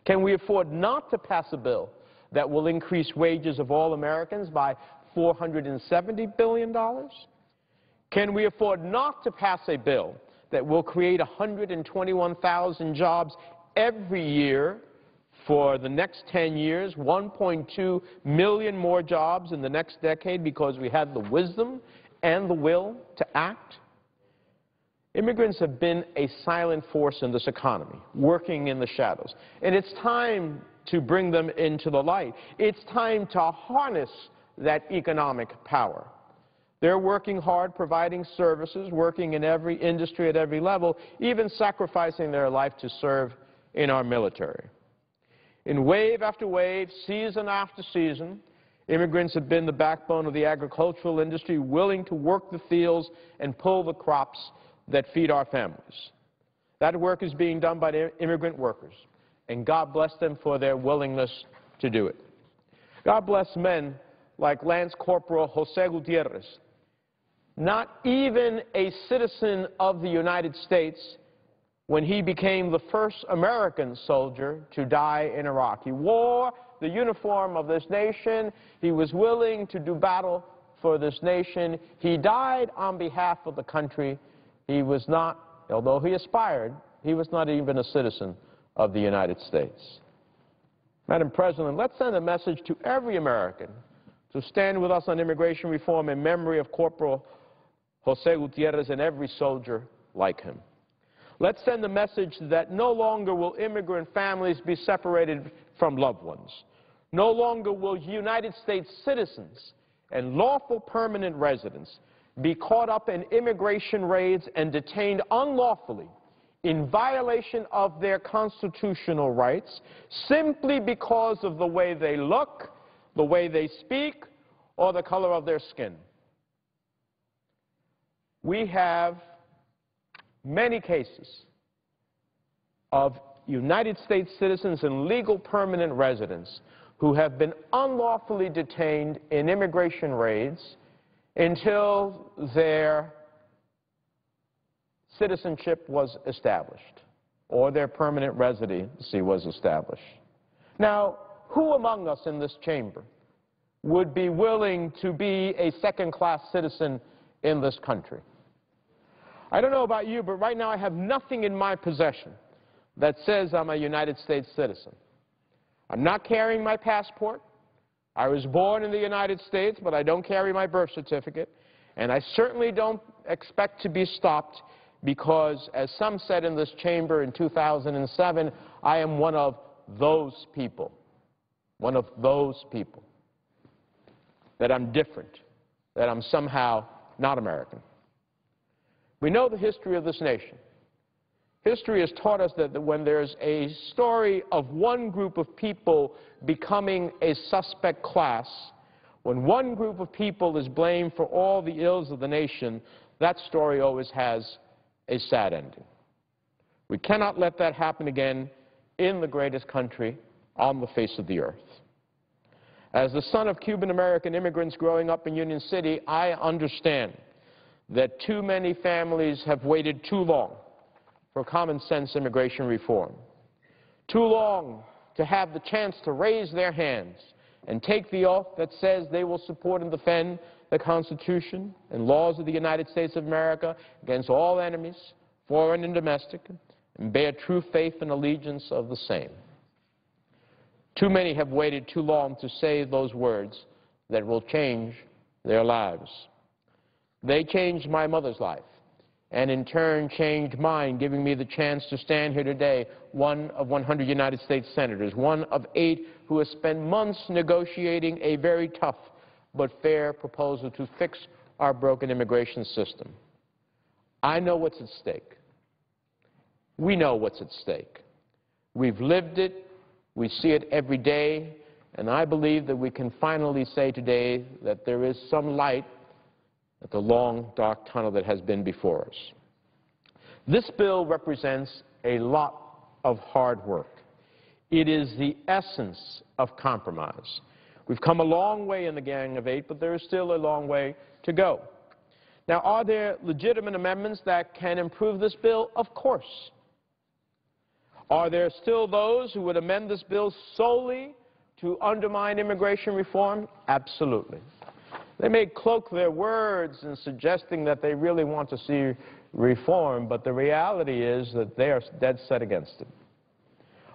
Can we afford not to pass a bill that will increase wages of all Americans by $470 billion? Can we afford not to pass a bill that will create 121,000 jobs every year for the next 10 years, 1.2 million more jobs in the next decade because we had the wisdom and the will to act? Immigrants have been a silent force in this economy, working in the shadows. And it's time to bring them into the light. It's time to harness that economic power. They're working hard, providing services, working in every industry at every level, even sacrificing their life to serve in our military. In wave after wave, season after season, immigrants have been the backbone of the agricultural industry, willing to work the fields and pull the crops that feed our families. That work is being done by the immigrant workers, and God bless them for their willingness to do it. God bless men like Lance Corporal Jose Gutierrez, not even a citizen of the United States when he became the first American soldier to die in Iraq. He wore the uniform of this nation. He was willing to do battle for this nation. He died on behalf of the country. He was not, although he aspired, he was not even a citizen of the United States. Madam President, let's send a message to every American to stand with us on immigration reform in memory of Corporal Jose Gutierrez and every soldier like him. Let's send the message that no longer will immigrant families be separated from loved ones. No longer will United States citizens and lawful permanent residents be caught up in immigration raids and detained unlawfully in violation of their constitutional rights simply because of the way they look, the way they speak, or the color of their skin. We have many cases of United States citizens and legal permanent residents who have been unlawfully detained in immigration raids until their citizenship was established or their permanent residency was established. Now, who among us in this chamber would be willing to be a second-class citizen in this country? I don't know about you, but right now I have nothing in my possession that says I'm a United States citizen. I'm not carrying my passport. I was born in the United States, but I don't carry my birth certificate. And I certainly don't expect to be stopped because, as some said in this chamber in 2007, I am one of those people. One of those people. That I'm different. That I'm somehow not American. We know the history of this nation. History has taught us that when there's a story of one group of people becoming a suspect class, when one group of people is blamed for all the ills of the nation, that story always has a sad ending. We cannot let that happen again in the greatest country on the face of the earth. As the son of Cuban-American immigrants growing up in Union City, I understand that too many families have waited too long for common-sense immigration reform. Too long to have the chance to raise their hands and take the oath that says they will support and defend the Constitution and laws of the United States of America against all enemies, foreign and domestic, and bear true faith and allegiance of the same. Too many have waited too long to say those words that will change their lives. They changed my mother's life, and in turn changed mine, giving me the chance to stand here today, one of 100 United States senators, one of 8 who has spent months negotiating a very tough but fair proposal to fix our broken immigration system. I know what's at stake. We know what's at stake. We've lived it, we see it every day, and I believe that we can finally say today that there is some light at the long, dark tunnel that has been before us. This bill represents a lot of hard work. It is the essence of compromise. We've come a long way in the Gang of 8, but there is still a long way to go. Now, are there legitimate amendments that can improve this bill? Of course. Are there still those who would amend this bill solely to undermine immigration reform? Absolutely. They may cloak their words in suggesting that they really want to see reform, but the reality is that they are dead set against it.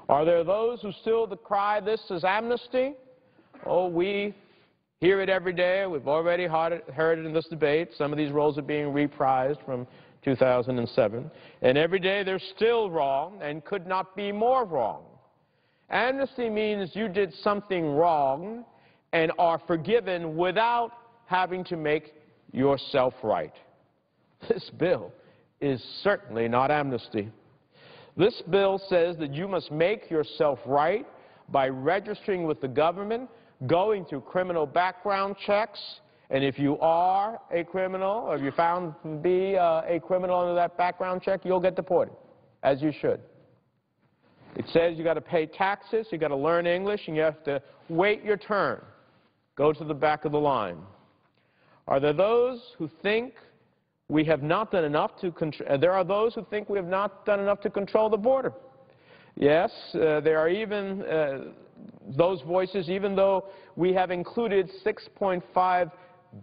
Are there those who still decry this as amnesty? Oh, we hear it every day. We've already heard it in this debate. Some of these roles are being reprised from 2007. And every day they're still wrong and could not be more wrong. Amnesty means you did something wrong and are forgiven without having to make yourself right. This bill is certainly not amnesty. This bill says that you must make yourself right by registering with the government, going through criminal background checks, and if you are a criminal or if you're found to be a criminal under that background check, you'll get deported, as you should. It says you got to pay taxes, you got to learn English, and you have to wait your turn. Go to the back of the line. Are there those who think we have not done enough to control? There are those who think we have not done enough to control the border. Yes, there are even those voices, even though we have included $6.5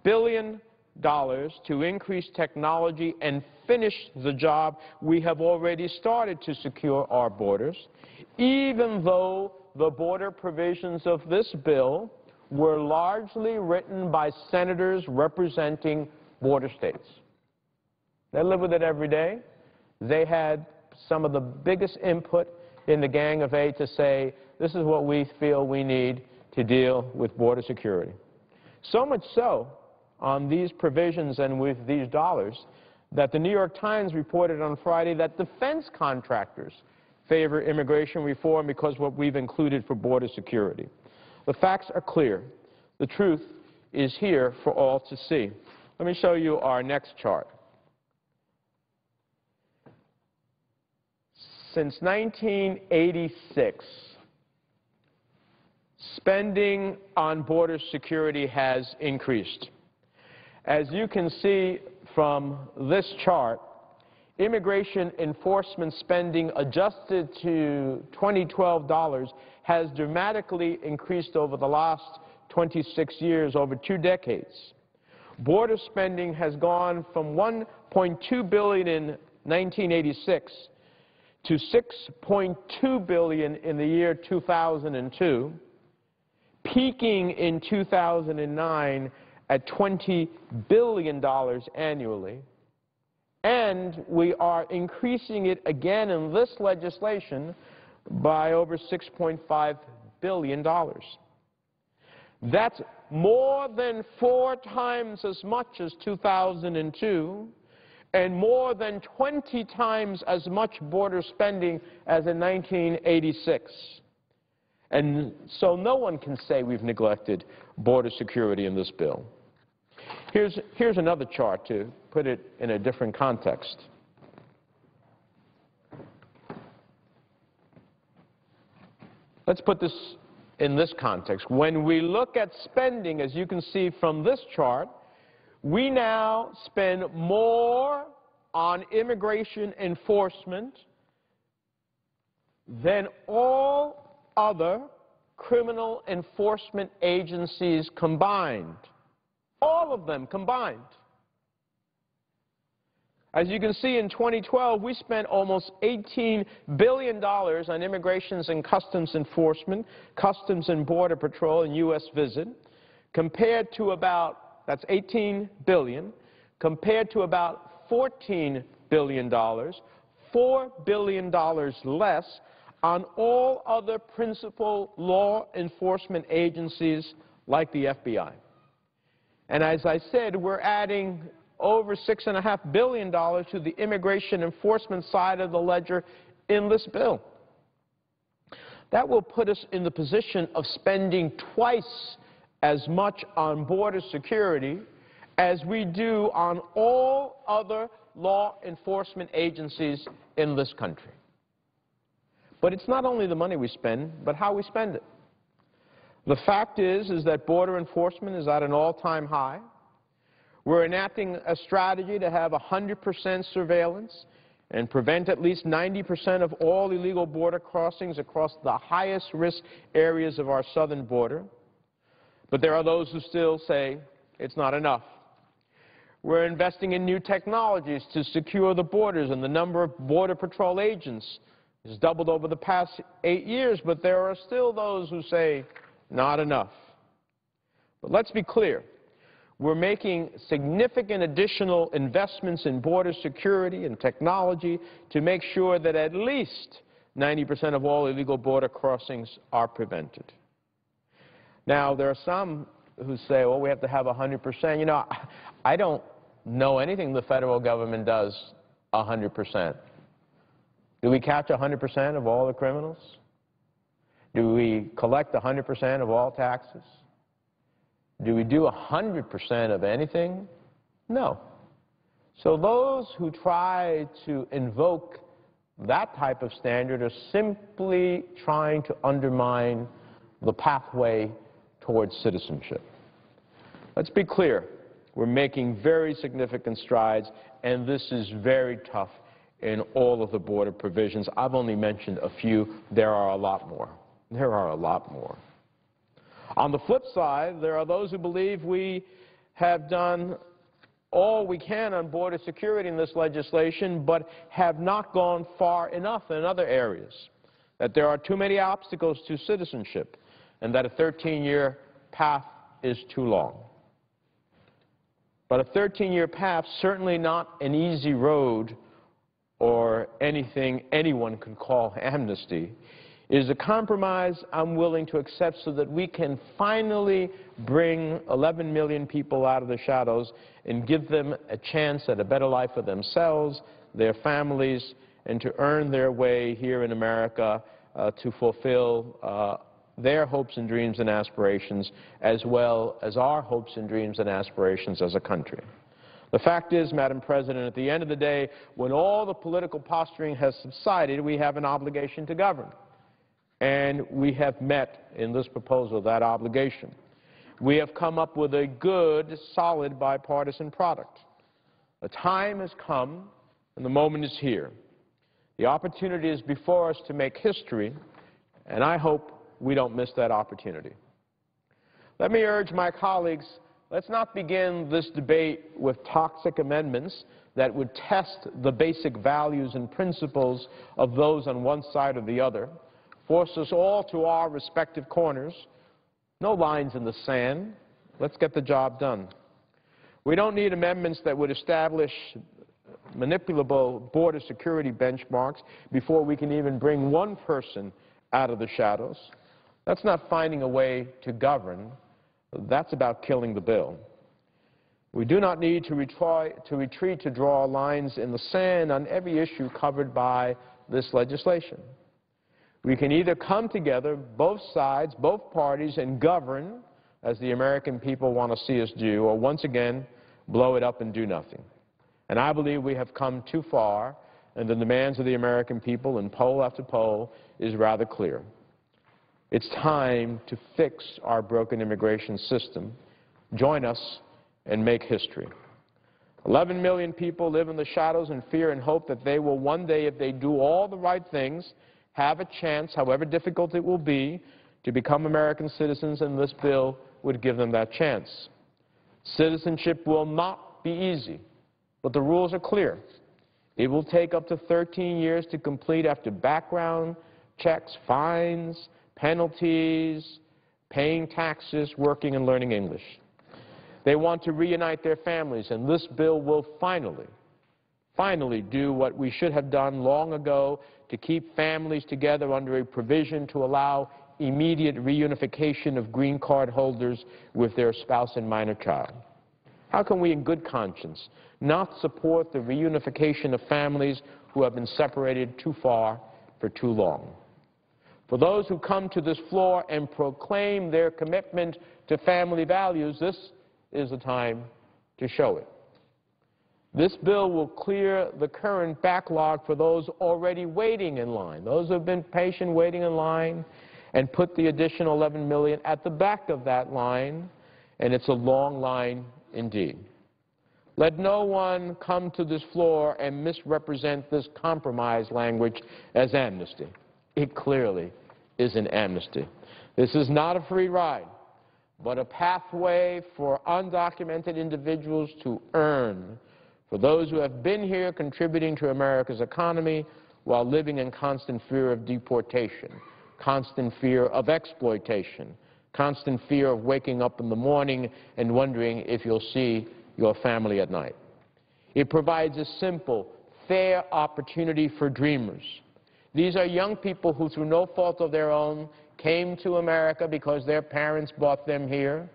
billion to increase technology and finish the job we have already started to secure our borders, even though the border provisions of this bill were largely written by senators representing border states. They live with it every day. They had some of the biggest input in the Gang of Eight to say, this is what we feel we need to deal with border security. So much so on these provisions and with these dollars that the New York Times reported on Friday that defense contractors favor immigration reform because of what we've included for border security. The facts are clear. The truth is here for all to see. Let me show you our next chart. Since 1986, spending on border security has increased. As you can see from this chart, immigration enforcement spending adjusted to 2012 dollars has dramatically increased over the last 26 years, over 2 decades. Border spending has gone from $1.2 billion in 1986 to $6.2 billion in the year 2002, peaking in 2009 at $20 billion annually, and we are increasing it again in this legislation by over $6.5 billion. That's more than 4 times as much as 2002, and more than 20 times as much border spending as in 1986. And so no one can say we've neglected border security in this bill. Here's another chart to put it in a different context. Let's put this in this context. When we look at spending, as you can see from this chart, we now spend more on immigration enforcement than all other criminal enforcement agencies combined. All of them combined. As you can see, in 2012, we spent almost $18 billion on immigrations and customs enforcement, customs and border patrol, and U.S. visit, compared to about, that's $18 billion, compared to about $14 billion, $4 billion less on all other principal law enforcement agencies like the FBI. And as I said, we're adding over $6.5 billion to the immigration enforcement side of the ledger in this bill. That will put us in the position of spending twice as much on border security as we do on all other law enforcement agencies in this country. But it's not only the money we spend, but how we spend it. The fact is that border enforcement is at an all-time high. We're enacting a strategy to have 100% surveillance and prevent at least 90% of all illegal border crossings across the highest risk areas of our southern border. But there are those who still say it's not enough. We're investing in new technologies to secure the borders, and the number of Border Patrol agents has doubled over the past 8 years, but there are still those who say not enough. But let's be clear. We're making significant additional investments in border security and technology to make sure that at least 90% of all illegal border crossings are prevented. Now, there are some who say, well, we have to have 100%. You know, I don't know anything the federal government does 100%. Do we catch 100% of all the criminals? Do we collect 100% of all taxes? Do we do 100% of anything? No. So those who try to invoke that type of standard are simply trying to undermine the pathway towards citizenship. Let's be clear. We're making very significant strides, and this is very tough in all of the border provisions. I've only mentioned a few. There are a lot more. There are a lot more. On the flip side, there are those who believe we have done all we can on border security in this legislation, but have not gone far enough in other areas, that there are too many obstacles to citizenship, and that a 13-year path is too long. But a 13-year path, certainly not an easy road or anything anyone could call amnesty, is a compromise I'm willing to accept so that we can finally bring 11 million people out of the shadows and give them a chance at a better life for themselves, their families, and to earn their way here in America to fulfill their hopes and dreams and aspirations, as well as our hopes and dreams and aspirations as a country. The fact is, Madam President, at the end of the day, when all the political posturing has subsided, we have an obligation to govern. And we have met, in this proposal, that obligation. We have come up with a good, solid, bipartisan product. The time has come, and the moment is here. The opportunity is before us to make history, and I hope we don't miss that opportunity. Let me urge my colleagues, let's not begin this debate with toxic amendments that would test the basic values and principles of those on one side or the other, force us all to our respective corners. No lines in the sand. Let's get the job done. We don't need amendments that would establish manipulable border security benchmarks before we can even bring one person out of the shadows. That's not finding a way to govern. That's about killing the bill. We do not need to retreat to draw lines in the sand on every issue covered by this legislation. We can either come together, both sides, both parties, and govern as the American people want to see us do, or once again, blow it up and do nothing. And I believe we have come too far, and the demands of the American people in poll after poll is rather clear. It's time to fix our broken immigration system. Join us and make history. 11 million people live in the shadows in fear and hope that they will one day, if they do all the right things, have a chance, however difficult it will be, to become American citizens, and this bill would give them that chance. Citizenship will not be easy, but the rules are clear. It will take up to 13 years to complete after background checks, fines, penalties, paying taxes, working and learning English. They want to reunite their families, and this bill will finally do what we should have done long ago, to keep families together under a provision to allow immediate reunification of green card holders with their spouse and minor child. How can we in good conscience not support the reunification of families who have been separated too far for too long? For those who come to this floor and proclaim their commitment to family values, this is the time to show it. This bill will clear the current backlog for those already waiting in line, those who have been patient waiting in line, and put the additional 11 million at the back of that line, and it's a long line indeed. Let no one come to this floor and misrepresent this compromise language as amnesty. It clearly is an amnesty. This is not a free ride, but a pathway for undocumented individuals to earn, for those who have been here contributing to America's economy while living in constant fear of deportation, constant fear of exploitation, constant fear of waking up in the morning and wondering if you'll see your family at night. It provides a simple, fair opportunity for dreamers. These are young people who, through no fault of their own, came to America because their parents brought them here.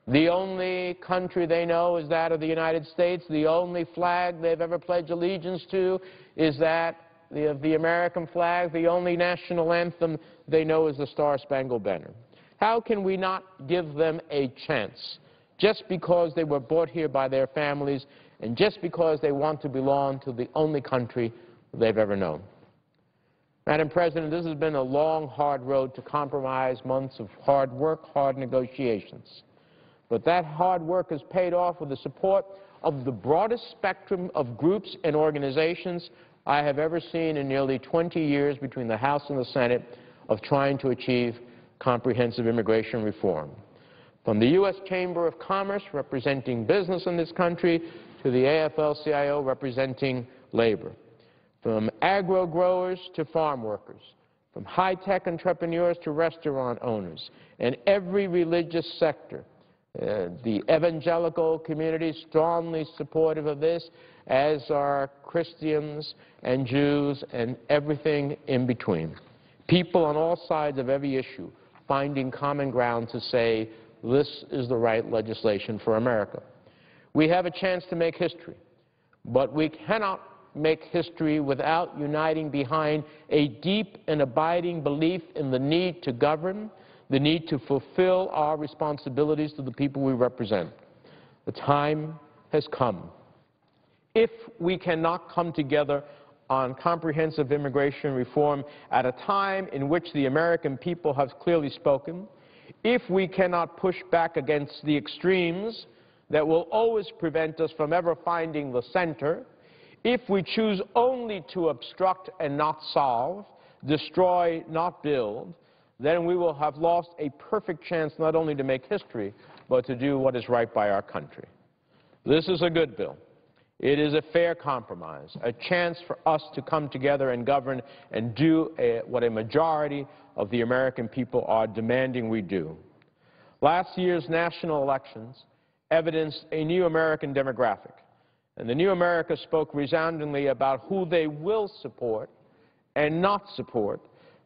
The only country they know is that of the United States. The only flag they've ever pledged allegiance to is that of the American flag. The only national anthem they know is the Star-Spangled Banner. How can we not give them a chance just because they were brought here by their families and just because they want to belong to the only country they've ever known? Madam President, this has been a long, hard road to compromise, months of hard work, hard negotiations. But that hard work has paid off with the support of the broadest spectrum of groups and organizations I have ever seen in nearly 20 years between the House and the Senate of trying to achieve comprehensive immigration reform. From the U.S. Chamber of Commerce, representing business in this country, to the AFL-CIO, representing labor. From agro growers to farm workers, from high-tech entrepreneurs to restaurant owners, and every religious sector. The evangelical community is strongly supportive of this, as are Christians and Jews and everything in between. People on all sides of every issue finding common ground to say this is the right legislation for America. We have a chance to make history, but we cannot make history without uniting behind a deep and abiding belief in the need to govern, the need to fulfill our responsibilities to the people we represent. The time has come. If we cannot come together on comprehensive immigration reform at a time in which the American people have clearly spoken, if we cannot push back against the extremes that will always prevent us from ever finding the center, if we choose only to obstruct and not solve, destroy, not build, then we will have lost a perfect chance not only to make history, but to do what is right by our country. This is a good bill. It is a fair compromise, a chance for us to come together and govern and do what a majority of the American people are demanding we do. Last year's national elections evidenced a new American demographic, and the new America spoke resoundingly about who they will support and not support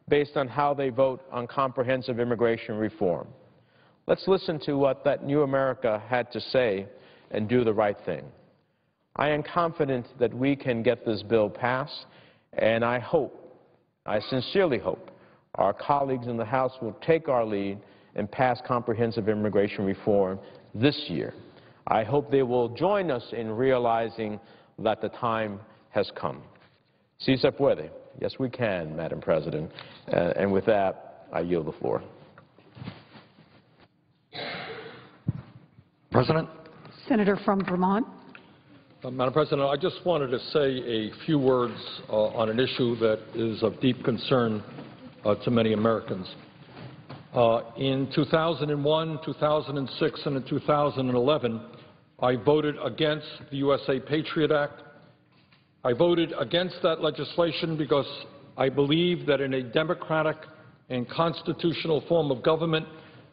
based on how they vote on comprehensive immigration reform. Let's listen to what that new America had to say and do the right thing. I am confident that we can get this bill passed, and I sincerely hope, our colleagues in the House will take our lead and pass comprehensive immigration reform this year. I hope they will join us in realizing that the time has come. Si se puede. Yes, we can, Madam President. And with that, I yield the floor. President? Senator from Vermont. Madam President, I just wanted to say a few words on an issue that is of deep concern to many Americans. In 2001, 2006, and in 2011, I voted against the USA Patriot Act. I voted against that legislation because I believe that in a democratic and constitutional form of government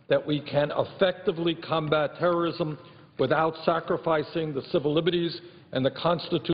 that we can effectively combat terrorism without sacrificing the civil liberties and the Constitution.